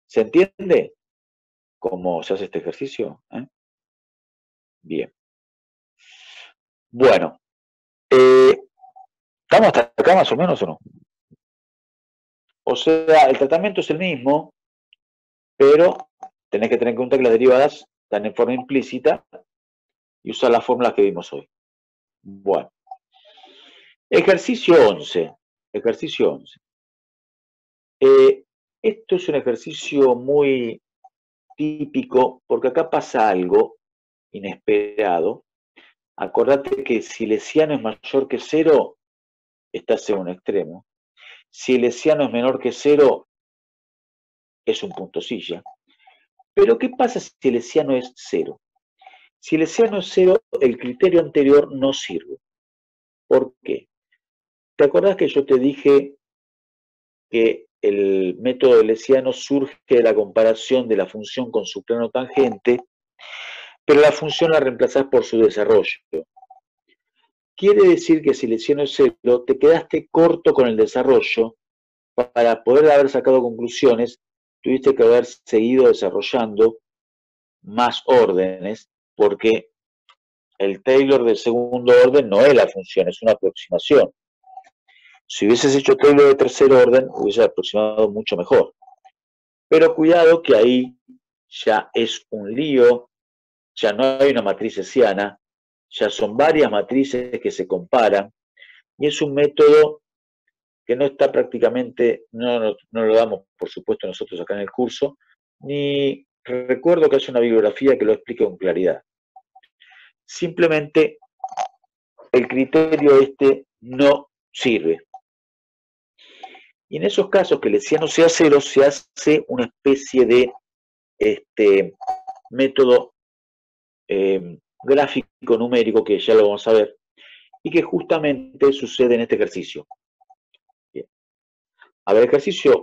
¿Se entiende cómo se hace este ejercicio? Bien. Bueno, ¿estamos hasta acá más o menos o no? O sea, el tratamiento es el mismo, pero tenés que tener en cuenta que las derivadas están en forma implícita y usar las fórmulas que vimos hoy. Bueno. Ejercicio 11. Ejercicio 11. Esto es un ejercicio muy típico porque acá pasa algo inesperado. Acordate que si el hessiano es mayor que 0, estás en un extremo. Si el hessiano es menor que 0, es un punto silla. Pero ¿qué pasa si el hessiano es 0? Si el hessiano es 0, el criterio anterior no sirve. ¿Por qué? ¿Te acordás que yo te dije que el método del hessiano surge de la comparación de la función con su plano tangente, pero la función la reemplazás por su desarrollo? Quiere decir que si el hessiano es 0, te quedaste corto con el desarrollo. Para poder haber sacado conclusiones, tuviste que haber seguido desarrollando más órdenes, porque el Taylor del segundo orden no es la función, es una aproximación. Si hubieses hecho Taylor de tercer orden, hubiese aproximado mucho mejor. Pero cuidado que ahí ya es un lío, ya no hay una matriz hessiana, ya son varias matrices que se comparan, y es un método que no está prácticamente, no lo damos por supuesto nosotros acá en el curso, ni recuerdo que haya una bibliografía que lo explique con claridad. Simplemente el criterio no sirve. Y en esos casos que el hessiano sea 0, se hace una especie de método gráfico numérico, que ya lo vamos a ver, y que justamente sucede en este ejercicio. Bien. A ver, ejercicio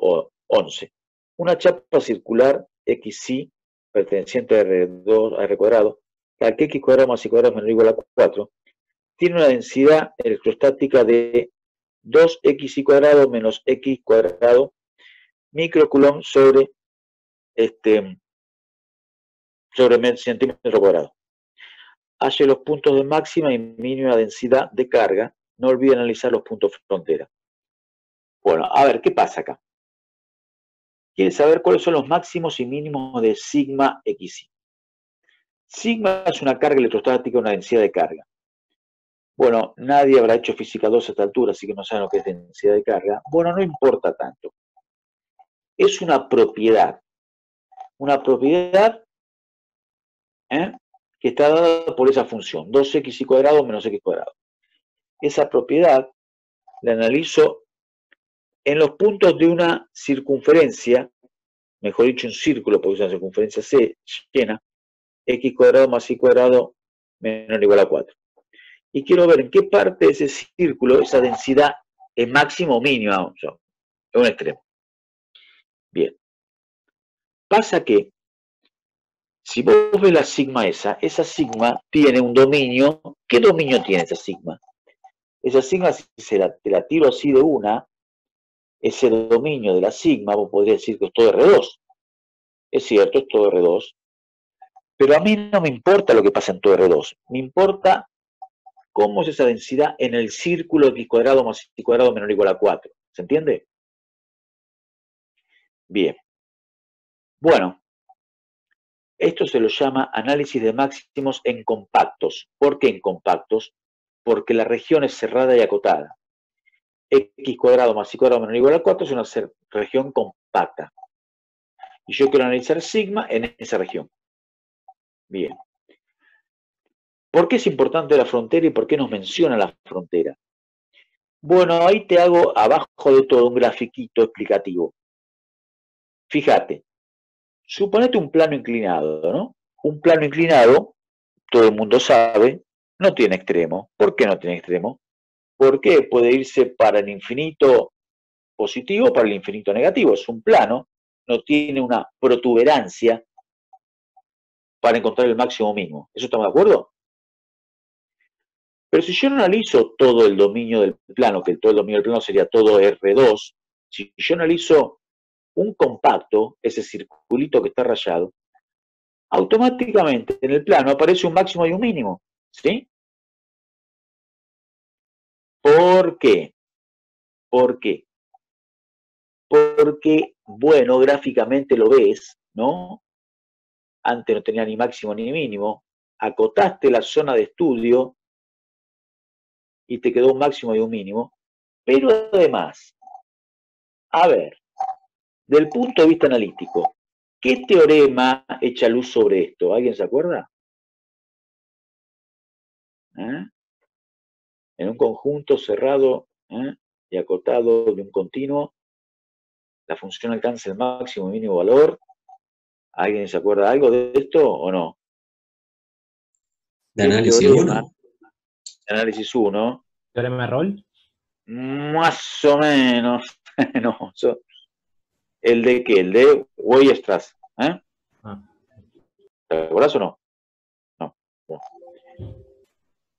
11. Una chapa circular XY perteneciente a R cuadrado, la que X cuadrado más Y cuadrado es menor o igual a 4, tiene una densidad electrostática de 2XY cuadrado menos X cuadrado microcoulomb sobre centímetro cuadrado. halle los puntos de máxima y mínima densidad de carga. No olviden analizar los puntos frontera. Bueno, a ver, ¿qué pasa acá? Quiere saber cuáles son los máximos y mínimos de sigma xy. Sigma es una carga electrostática, una densidad de carga. Bueno, nadie habrá hecho física 2 a esta altura, así que no saben lo que es densidad de carga. Bueno, no importa tanto. Es una propiedad. Una propiedad que está dada por esa función, 2xy² menos x². Esa propiedad la analizo en los puntos de una circunferencia, mejor dicho, un círculo, porque es una circunferencia C llena, x² más y² menor o igual a 4. Y quiero ver en qué parte de ese círculo esa densidad es máxima o mínima, o sea, es un extremo. Bien. Pasa que, si vos ves la sigma esa sigma tiene un dominio. ¿Qué dominio tiene esa sigma? Esa sigma, si te la tiro así de una, ese dominio de la sigma, vos podrías decir que es todo R2. Es cierto, es todo R2. Pero a mí no me importa lo que pasa en todo R2. Me importa cómo es esa densidad en el círculo x² más y² menor o igual a 4. ¿Se entiende? Bien. Bueno, esto se lo llama análisis de máximos en compactos. ¿Por qué en compactos? Porque la región es cerrada y acotada. x² más y² menor o igual a 4 es una región compacta. Y yo quiero analizar sigma en esa región. Bien. ¿Por qué es importante la frontera y por qué nos menciona la frontera? Bueno, ahí te hago abajo de todo un grafiquito explicativo. Fíjate, suponete un plano inclinado, ¿no? Un plano inclinado, todo el mundo sabe, no tiene extremo. ¿Por qué no tiene extremo? Porque puede irse para el infinito positivo o para el infinito negativo. Es un plano, no tiene una protuberancia para encontrar el máximo mínimo. ¿Eso estamos de acuerdo? Pero si yo no analizo todo el dominio del plano, que todo el dominio del plano sería todo R2, si yo analizo un compacto, ese circulito que está rayado, automáticamente en el plano aparece un máximo y un mínimo, ¿sí? ¿Por qué? ¿Por qué? Porque, bueno, gráficamente lo ves, ¿no? Antes no tenía ni máximo ni mínimo, acotaste la zona de estudio y te quedó un máximo y un mínimo, pero además, a ver, del punto de vista analítico, ¿qué teorema echa luz sobre esto? ¿Alguien se acuerda? En un conjunto cerrado y acotado de un continuo, la función alcanza el máximo y mínimo valor. ¿Alguien se acuerda algo de esto o no? ¿De análisis 1? Análisis 1. ¿Teorema de Roll? Más o menos. No, ¿el de qué? El de Weierstrass. ¿Te acuerdas o no? No.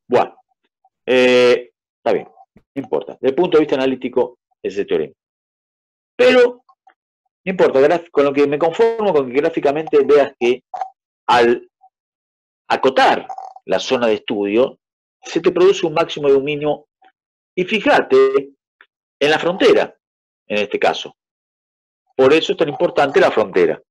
Bueno. Está bien, no importa. Desde el punto de vista analítico, ese teorema. Pero, no importa, con lo que me conformo con que gráficamente veas que al acotar la zona de estudio, se te produce un máximo y un mínimo. Y fíjate en la frontera, en este caso. Por eso es tan importante la frontera.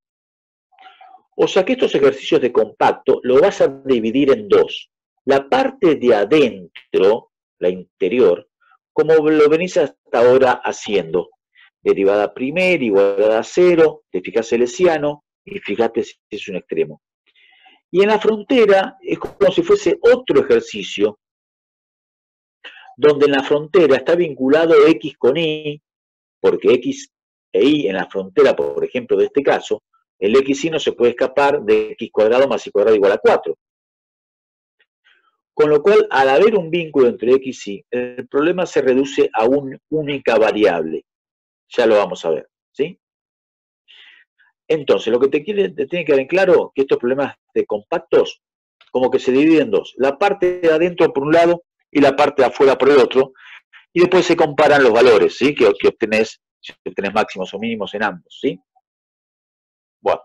O sea que estos ejercicios de compacto lo vas a dividir en dos. La parte de adentro, la interior, como lo venís hasta ahora haciendo. Derivada primera igual a 0, te fijas el hessiano y fíjate si es un extremo. Y en la frontera es como si fuese otro ejercicio, donde en la frontera está vinculado X con Y, porque X e Y en la frontera, por ejemplo, de este caso, el XY no se puede escapar de x² más y² igual a 4. Con lo cual, al haber un vínculo entre X y Y, el problema se reduce a una única variable. Ya lo vamos a ver, ¿sí? Entonces, lo que te tiene que quedar en claro que estos problemas de compactos como que se dividen en dos. La parte de adentro por un lado y la parte de afuera por el otro. Y después se comparan los valores, ¿sí? Que obtenés, si obtenés máximos o mínimos en ambos, ¿sí? Bueno.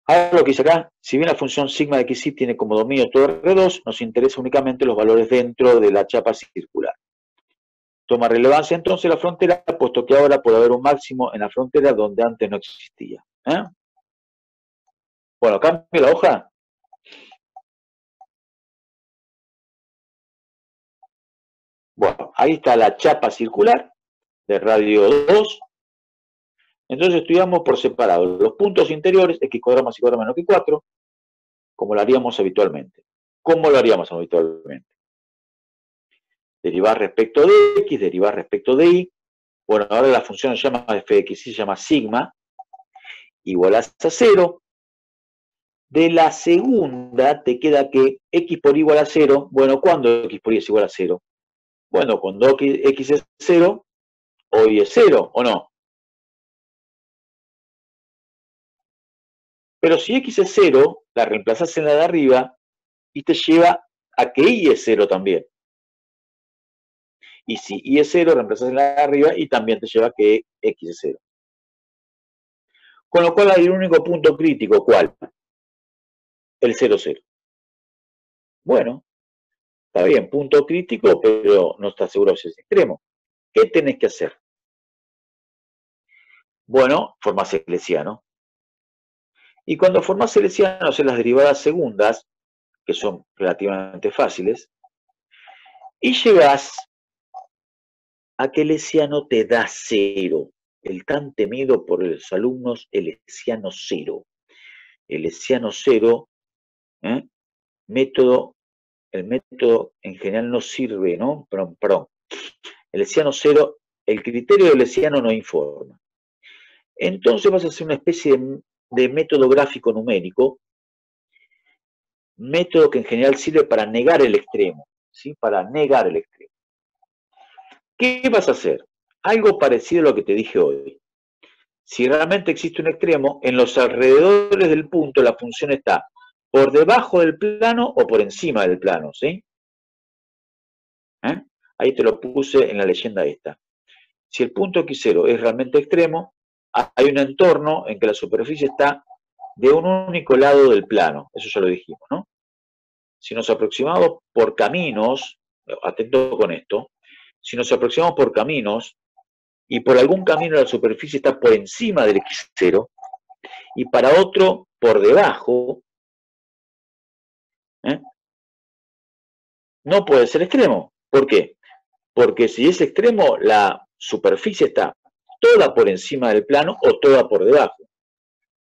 Ahora lo que dice acá, si bien la función sigma de xy tiene como dominio todo R2, nos interesa únicamente los valores dentro de la chapa circular. Toma relevancia entonces la frontera, puesto que ahora puede haber un máximo en la frontera donde antes no existía. Bueno, cambio la hoja. Bueno, ahí está la chapa circular de radio 2. Entonces estudiamos por separado los puntos interiores, x cuadrado más y cuadrado menos x4, como lo haríamos habitualmente. ¿Cómo lo haríamos habitualmente? Derivar respecto de x, derivar respecto de y. Bueno, ahora la función se llama f de x, se llama sigma, igual a 0. De la segunda te queda que x por y igual a 0. Bueno, ¿cuándo x por y es igual a 0? Bueno, cuando x es 0, o y es 0, ¿o no? Pero si x es 0, la reemplazás en la de arriba y te lleva a que y es 0 también. Y si y es 0, reemplazás en la de arriba y también te lleva a que x es 0. Con lo cual hay un único punto crítico, ¿cuál? El 0, 0. Bueno, está bien, punto crítico, pero no está seguro si es extremo. ¿Qué tenés que hacer? Bueno, formás el hessiano. Y cuando formás el hessiano, haces las derivadas segundas, que son relativamente fáciles, y llegás a que el hessiano te da 0. El tan temido por los alumnos, el hessiano 0. El hessiano 0, el método en general no sirve, ¿no? Perdón. El hessiano 0, el criterio del hessiano no informa. Entonces vas a hacer una especie de método gráfico numérico, método que en general sirve para negar el extremo, ¿sí? Para negar el extremo. ¿Qué vas a hacer? Algo parecido a lo que te dije hoy. Si realmente existe un extremo, en los alrededores del punto la función está por debajo del plano o por encima del plano, ¿sí? Ahí te lo puse en la leyenda esta. Si el punto x0 es realmente extremo, hay un entorno en que la superficie está de un único lado del plano. Eso ya lo dijimos, ¿no? Si nos aproximamos por caminos, atento con esto, si nos aproximamos por caminos y por algún camino la superficie está por encima del x0 y para otro por debajo, no puede ser extremo. ¿Por qué? Porque si es extremo, la superficie está toda por encima del plano o toda por debajo.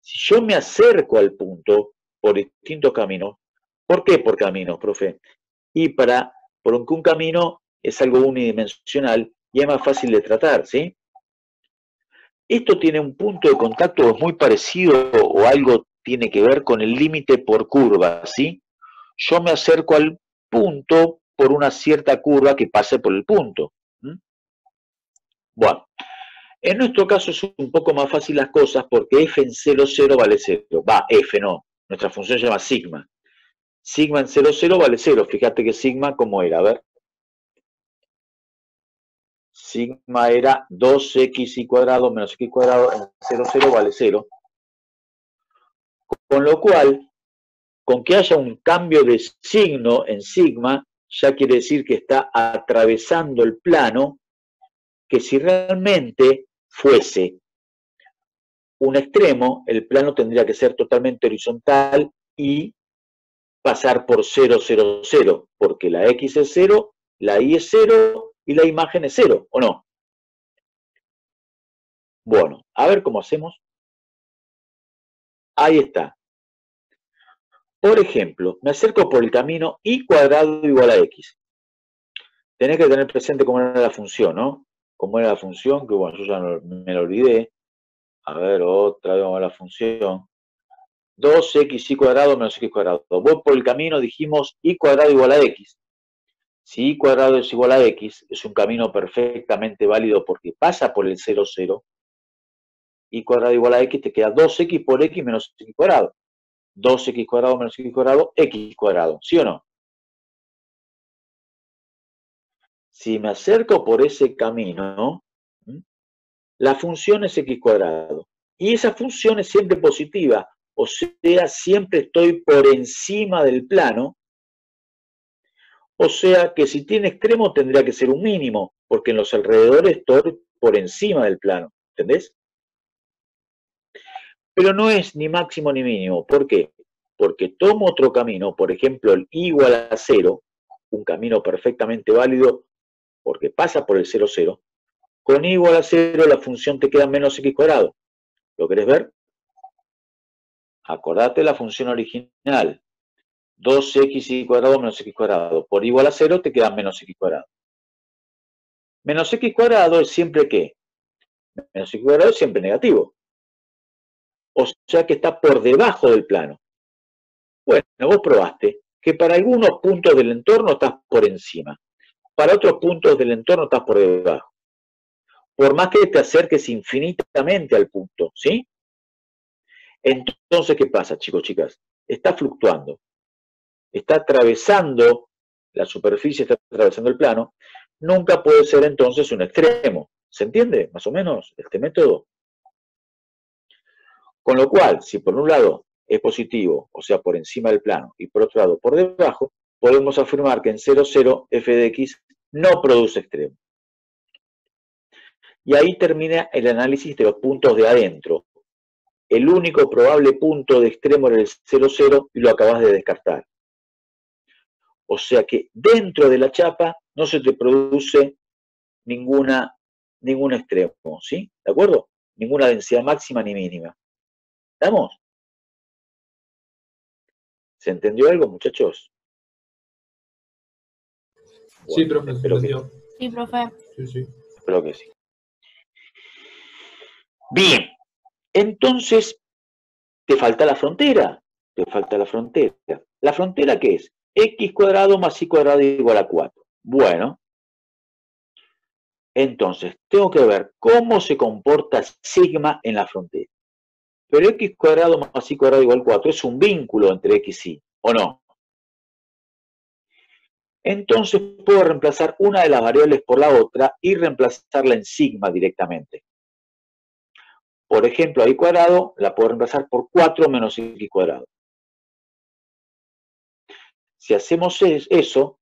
Si yo me acerco al punto por distintos caminos, ¿por qué por caminos, profe? Y porque un camino es algo unidimensional y es más fácil de tratar, ¿sí? Esto tiene un punto de contacto muy parecido o algo tiene que ver con el límite por curva, ¿sí? Yo me acerco al punto por una cierta curva que pase por el punto. Bueno, en nuestro caso es un poco más fácil las cosas porque f en 0, 0 vale 0. Va, f no, nuestra función se llama sigma. Sigma en 0, 0 vale 0. Fíjate que sigma, ¿cómo era? A ver. Sigma era 2xy cuadrado menos x cuadrado en 0, 0 vale 0. Con lo cual, con que haya un cambio de signo en sigma, ya quiere decir que está atravesando el plano, que si realmente fuese un extremo, el plano tendría que ser totalmente horizontal y pasar por 0, 0, 0, porque la x es 0, la y es 0 y la imagen es 0, ¿o no? Bueno, a ver cómo hacemos. Ahí está. Por ejemplo, me acerco por el camino y cuadrado igual a x. Tenés que tener presente cómo era la función, ¿no? Cómo era la función, que bueno, yo ya me lo olvidé. A ver, otra vez vamos a la función. 2xy cuadrado menos x cuadrado. Voy por el camino, dijimos y cuadrado igual a x. Si y cuadrado es igual a x, es un camino perfectamente válido porque pasa por el 0, 0. Y cuadrado igual a x, te queda 2x por x menos x cuadrado. 2x cuadrado menos x cuadrado, x cuadrado. ¿Sí o no? Si me acerco por ese camino, la función es x cuadrado. Y esa función es siempre positiva, o sea, siempre estoy por encima del plano, o sea que si tiene extremo tendría que ser un mínimo, porque en los alrededores estoy por encima del plano, ¿entendés? Pero no es ni máximo ni mínimo, ¿por qué? Porque tomo otro camino, por ejemplo, el igual a 0, un camino perfectamente válido, porque pasa por el 0, 0, con igual a 0 la función te queda menos x cuadrado. ¿Lo querés ver? Acordate la función original. 2x cuadrado menos x cuadrado. Por igual a 0 te queda menos x cuadrado. Menos x cuadrado es siempre ¿qué? Menos x cuadrado es siempre negativo. O sea que está por debajo del plano. Bueno, vos probaste que para algunos puntos del entorno estás por encima. Para otros puntos del entorno estás por debajo. Por más que te acerques infinitamente al punto, ¿sí? Entonces, ¿qué pasa, chicos, chicas? Está fluctuando. Está atravesando la superficie, está atravesando el plano. Nunca puede ser entonces un extremo. ¿Se entiende, más o menos, este método? Con lo cual, si por un lado es positivo, o sea, por encima del plano, y por otro lado por debajo, podemos afirmar que en 0, 0, f de x no produce extremo. Y ahí termina el análisis de los puntos de adentro. El único probable punto de extremo era el 0, 0 y lo acabas de descartar. O sea que dentro de la chapa no se te produce ningún extremo, ¿sí? ¿De acuerdo? Ninguna densidad máxima ni mínima. ¿Estamos? ¿Se entendió algo, muchachos? Bueno, Sí, profe, se entendió. Sí, profe. Sí. Espero que sí. Bien, entonces te falta la frontera. Te falta la frontera. ¿La frontera qué es? X cuadrado más y cuadrado igual a 4. Bueno, entonces tengo que ver cómo se comporta sigma en la frontera. Pero x cuadrado más y cuadrado igual a 4 es un vínculo entre x y, ¿o no? Entonces puedo reemplazar una de las variables por la otra y reemplazarla en sigma directamente. Por ejemplo, a y cuadrado la puedo reemplazar por 4 menos x cuadrado. Si hacemos eso,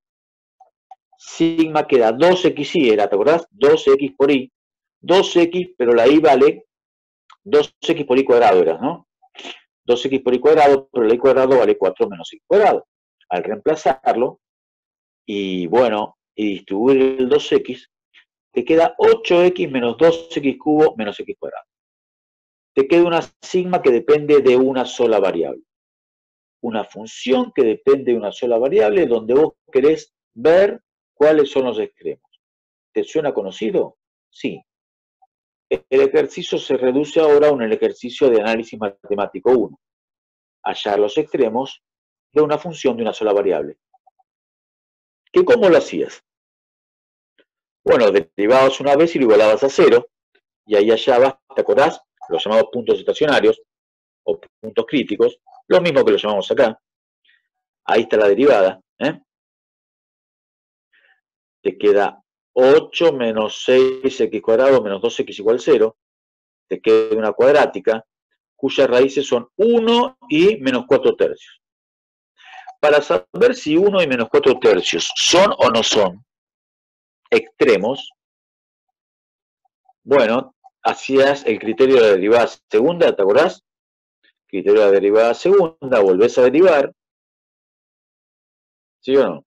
sigma queda 2xy, ¿te acordás? 2x por y. 2x, pero la y vale 2x por y cuadrado, era, ¿no? 2x por y cuadrado, pero la y cuadrado vale 4 menos x cuadrado. Al reemplazarlo, y bueno, y distribuir el 2x, te queda 8x menos 2x cubo menos x cuadrado. Te queda una sigma que depende de una sola variable. Una función que depende de una sola variable donde vos querés ver cuáles son los extremos. ¿Te suena conocido? Sí. El ejercicio se reduce ahora a un ejercicio de análisis matemático 1. Hallar los extremos de una función de una sola variable. ¿Que cómo lo hacías? Bueno, derivabas una vez y lo igualabas a 0, y ahí hallabas, ¿te acordás? Los llamados puntos estacionarios, o puntos críticos, lo mismo que lo llamamos acá. Ahí está la derivada, ¿eh? Te queda 8 menos 6x cuadrado menos 2x igual 0. Te queda una cuadrática, cuyas raíces son 1 y menos 4 tercios. Para saber si 1 y menos 4 tercios son o no son extremos, bueno, hacías el criterio de la derivada segunda, ¿te acordás? Criterio de la derivada segunda, volvés a derivar, ¿sí o no?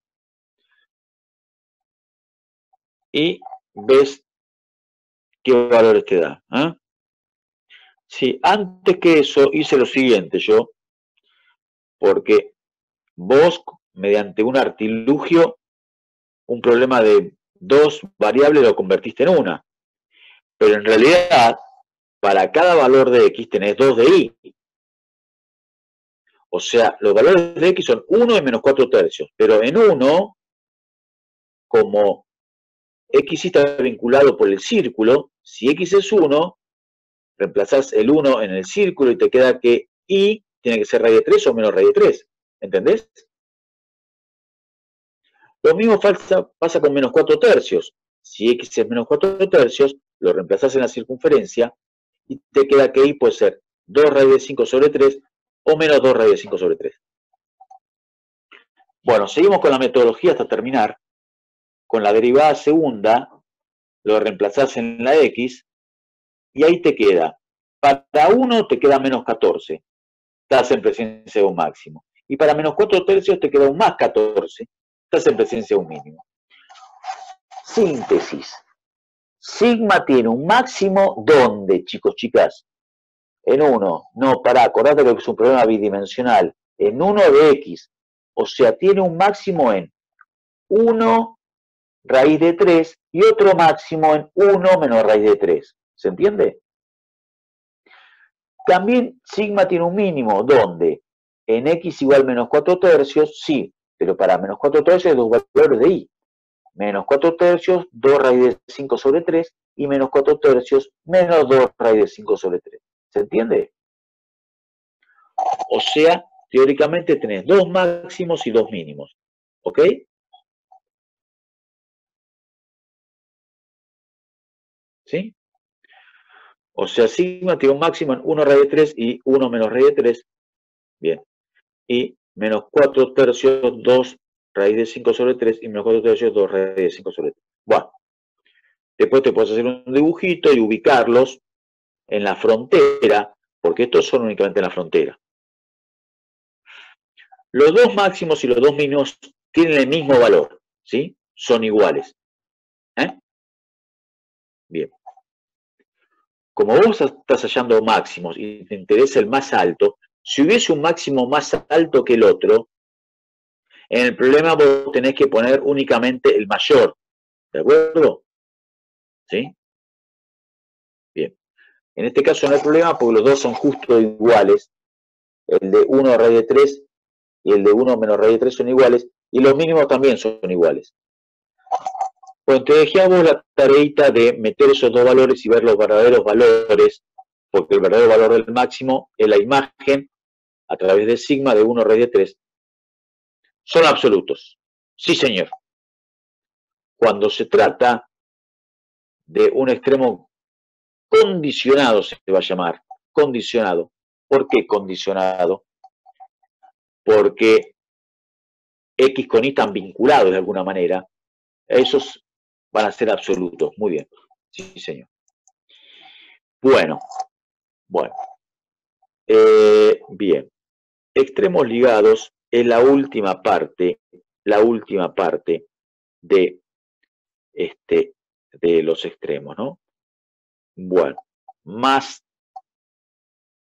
Y ves qué valores te da. ¿Eh? Sí, antes que eso hice lo siguiente yo, porque vos, mediante un artilugio, un problema de dos variables lo convertiste en una. Pero en realidad, para cada valor de x tenés 2 de y. O sea, los valores de x son 1 y menos 4 tercios. Pero en 1, como x está vinculado por el círculo, si x es 1, reemplazás el 1 en el círculo y te queda que y tiene que ser raíz de 3 o menos raíz de 3. ¿Entendés? Lo mismo pasa con menos 4 tercios. Si x es menos 4 tercios, lo reemplazás en la circunferencia y te queda que y puede ser 2 raíz de 5 sobre 3 o menos 2 raíz de 5 sobre 3. Bueno, seguimos con la metodología hasta terminar. Con la derivada segunda, lo reemplazás en la x, y ahí te queda, para 1 te queda menos 14, estás en presencia de un máximo. Y para menos 4 tercios te queda un más 14, estás en presencia de un mínimo. Síntesis. Sigma tiene un máximo, ¿dónde, chicos, chicas? En 1. No, pará, acordate que es un problema bidimensional. En 1 de x. O sea, tiene un máximo en 1 raíz de 3 y otro máximo en 1 menos raíz de 3. ¿Se entiende? También sigma tiene un mínimo, ¿dónde? En x igual menos 4 tercios, sí, pero para menos 4 tercios hay dos valores de y. Menos 4 tercios, 2 raíz de 5 sobre 3, y menos 4 tercios, menos 2 raíz de 5 sobre 3. ¿Se entiende? O sea, teóricamente tenés dos máximos y dos mínimos. ¿Ok? ¿Sí? O sea, sigma tiene un máximo en 1 raíz de 3 y 1 menos raíz de 3. Bien. Y menos 4 tercios, 2 raíz de 5 sobre 3 y menos 4 tercios, 2 raíz de 5 sobre 3. Bueno. Después te puedes hacer un dibujito y ubicarlos en la frontera, porque estos son únicamente en la frontera. Los dos máximos y los dos mínimos tienen el mismo valor, ¿sí? Son iguales. Bien. Como vos estás hallando máximos y te interesa el más alto, si hubiese un máximo más alto que el otro, en el problema vos tenés que poner únicamente el mayor. ¿De acuerdo? ¿Sí? Bien. En este caso no hay problema porque los dos son justo iguales. El de 1 raíz de 3 y el de 1 menos raíz de 3 son iguales, y los mínimos también son iguales. Bueno, te dejé a vos la tareita de meter esos dos valores y ver los verdaderos valores, porque el verdadero valor del máximo es la imagen a través de sigma de 1 raíz de 3. Son absolutos. Sí, señor. Cuando se trata de un extremo condicionado, se va a llamar, condicionado. ¿Por qué condicionado? Porque X con Y están vinculados de alguna manera. Esos van a ser absolutos. Muy bien. Sí, señor. Bueno. Bien. Extremos ligados es la última parte de, de los extremos, ¿no? Bueno, más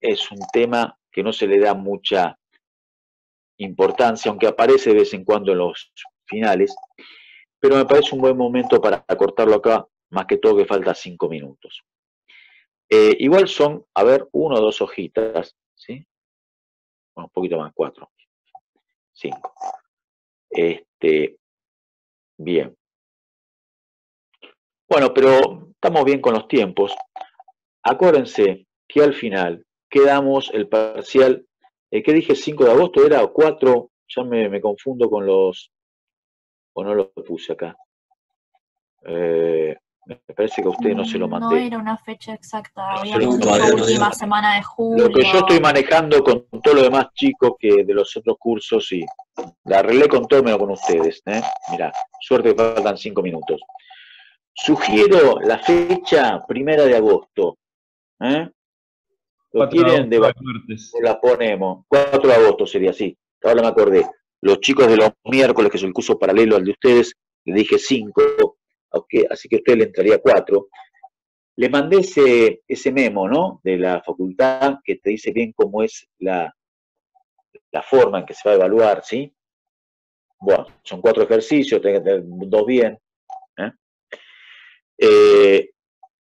es un tema que no se le da mucha importancia, aunque aparece de vez en cuando en los finales, pero me parece un buen momento para cortarlo acá, más que todo que falta 5 minutos. Igual son, a ver, 1 o 2 hojitas, ¿sí? Bueno, un poquito más, 4, 5. Bien. Bueno, pero estamos bien con los tiempos. Acuérdense que al final quedamos el parcial, ¿qué dije? 5 de agosto era o 4, ya me confundo con los, o no lo puse acá. Me parece que a usted no se lo mandé. No era una fecha exacta, había No, dicho todavía no última era. semana de julio. Lo que yo estoy manejando con todos los demás chicos que de los otros cursos, y la arreglé con todo menos con ustedes. Mirá, suerte que faltan 5 minutos. Sugiero la fecha 1 de agosto. ¿Lo quieren debatir? La ponemos. 4 de agosto sería así. Ahora me acordé. Los chicos de los miércoles, que es el curso paralelo al de ustedes, le dije 5, así que a usted le entraría 4. Le mandé ese memo, ¿no? De la facultad que te dice bien cómo es la forma en que se va a evaluar, ¿sí? Bueno, son 4 ejercicios, tenés que tener 2 bien.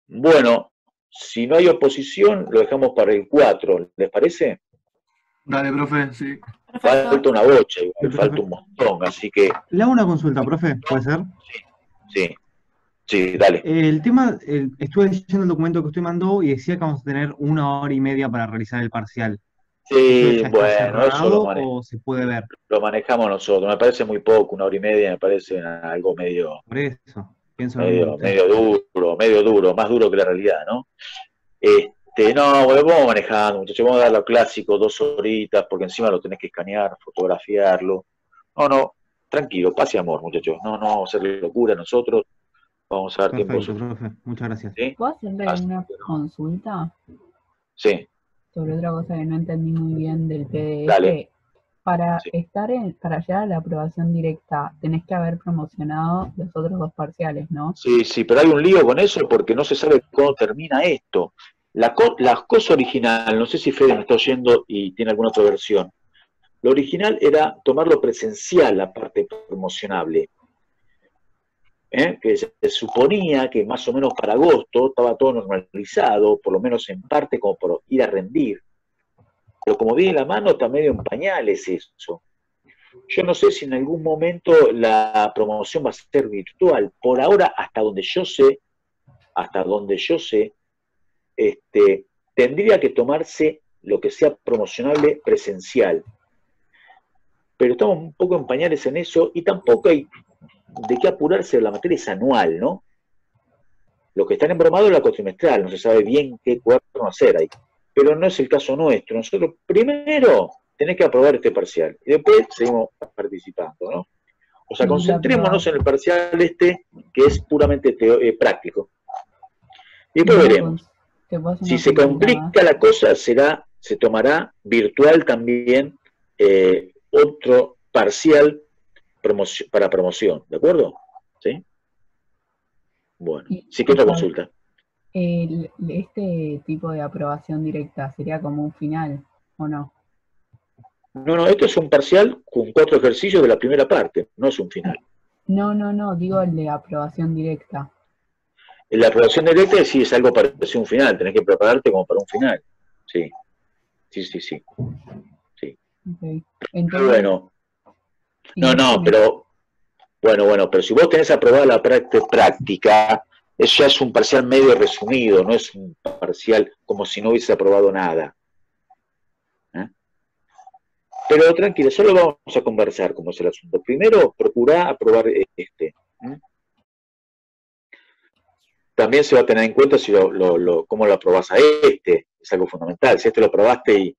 Bueno, si no hay oposición, lo dejamos para el 4, ¿les parece? Dale, profe, sí. Perfecto. Falta una bocha, igual, Sí, profe. falta un montón, así que Le hago una consulta, profe, ¿puede ser? sí, dale. El tema, estuve leyendo el documento que usted mandó y decía que vamos a tener 1 hora y media para realizar el parcial. ¿Eso Sí, ya está bueno, eso cerrado o se puede ver? lo manejamos nosotros. Me parece muy poco, 1 hora y media, me parece algo medio Por eso, pienso lo mismo que usted. medio duro, más duro que la realidad, ¿no? No, bueno, vamos manejando, muchachos, vamos a dar lo clásico, 2 horitas, porque encima lo tenés que escanear, fotografiarlo. No, tranquilo, paz y amor, muchachos. No vamos a hacer locura nosotros, vamos a dar tiempo. Perfecto, profe. Muchas gracias. ¿Sí? ¿Puedo hacerle una consulta Sí, sobre otra cosa que no entendí muy bien del PDF? Dale. Para Sí. para llegar a la aprobación directa, tenés que haber promocionado los otros 2 parciales, ¿no? sí, pero hay un lío con eso porque no se sabe cuándo termina esto. La cosa original, no sé si Fede me está oyendo y tiene alguna otra versión. Lo original era tomarlo presencial, la parte promocionable. Que se suponía que más o menos para agosto estaba todo normalizado, por lo menos en parte como por ir a rendir. Pero como viene la mano, está medio en pañales eso. Yo no sé si en algún momento la promoción va a ser virtual. Por ahora, hasta donde yo sé, tendría que tomarse lo que sea promocionable presencial. Pero estamos un poco en pañales en eso y tampoco hay de qué apurarse, la materia es anual, ¿no? Lo que están embromados es la cuatrimestral, no se sabe bien qué cuaderno hacer ahí. Pero no es el caso nuestro. Nosotros primero tenés que aprobar este parcial y después seguimos participando, ¿no? O sea, concentrémonos en el parcial que es puramente práctico. Y después veremos. Si se complica la cosa, se tomará virtual también otro parcial para promoción, ¿de acuerdo? ¿Sí? Bueno, sí que otra consulta. ¿Este tipo de aprobación directa sería como un final, o no? No, esto es un parcial con 4 ejercicios de la primera parte, no es un final. No, digo el de aprobación directa. La aprobación directa sí es algo parecido a un final, tenés que prepararte como para un final. Sí. Okay. Entonces, pero bueno. Pero si vos tenés aprobada la práctica, eso ya es un parcial medio resumido, no es un parcial como si no hubiese aprobado nada. Pero tranquilo, solo vamos a conversar cómo es el asunto. Primero, procurá aprobar este. También se va a tener en cuenta si cómo lo aprobás a este, es algo fundamental. Si este lo aprobaste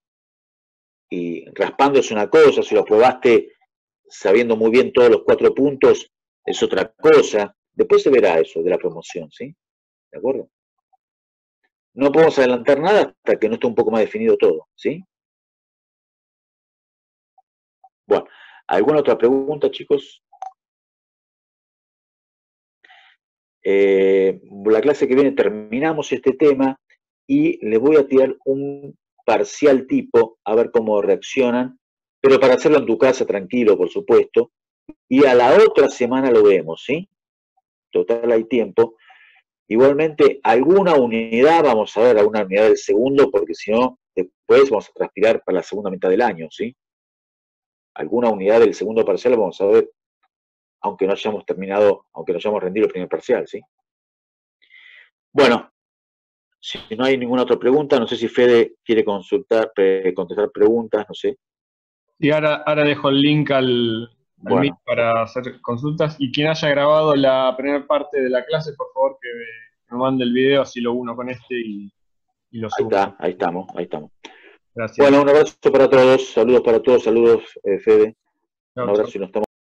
y raspando es una cosa, si lo aprobaste sabiendo muy bien todos los 4 puntos, es otra cosa. Después se verá eso de la promoción, ¿sí? ¿De acuerdo? No podemos adelantar nada hasta que no esté un poco más definido todo, ¿sí? Bueno, ¿alguna otra pregunta, chicos? La clase que viene terminamos este tema y les voy a tirar un parcial tipo, a ver cómo reaccionan, pero para hacerlo en tu casa, tranquilo, por supuesto, y a la otra semana lo vemos, ¿sí? Total, hay tiempo. Igualmente, alguna unidad, vamos a ver, alguna unidad del segundo, porque si no, después vamos a transpirar para la segunda mitad del año, ¿sí? Alguna unidad del segundo parcial vamos a ver, aunque no hayamos terminado, aunque no hayamos rendido el primer parcial, ¿sí? Bueno, si no hay ninguna otra pregunta, no sé si Fede quiere contestar preguntas, no sé. Y ahora dejo el link al Meet para hacer consultas. Y quien haya grabado la primera parte de la clase, por favor, que me mande el video, así lo uno con este y lo subo. Ahí estamos. Gracias. Bueno, un abrazo para todos, saludos para todos, saludos, Fede. Chau, un abrazo y nos estamos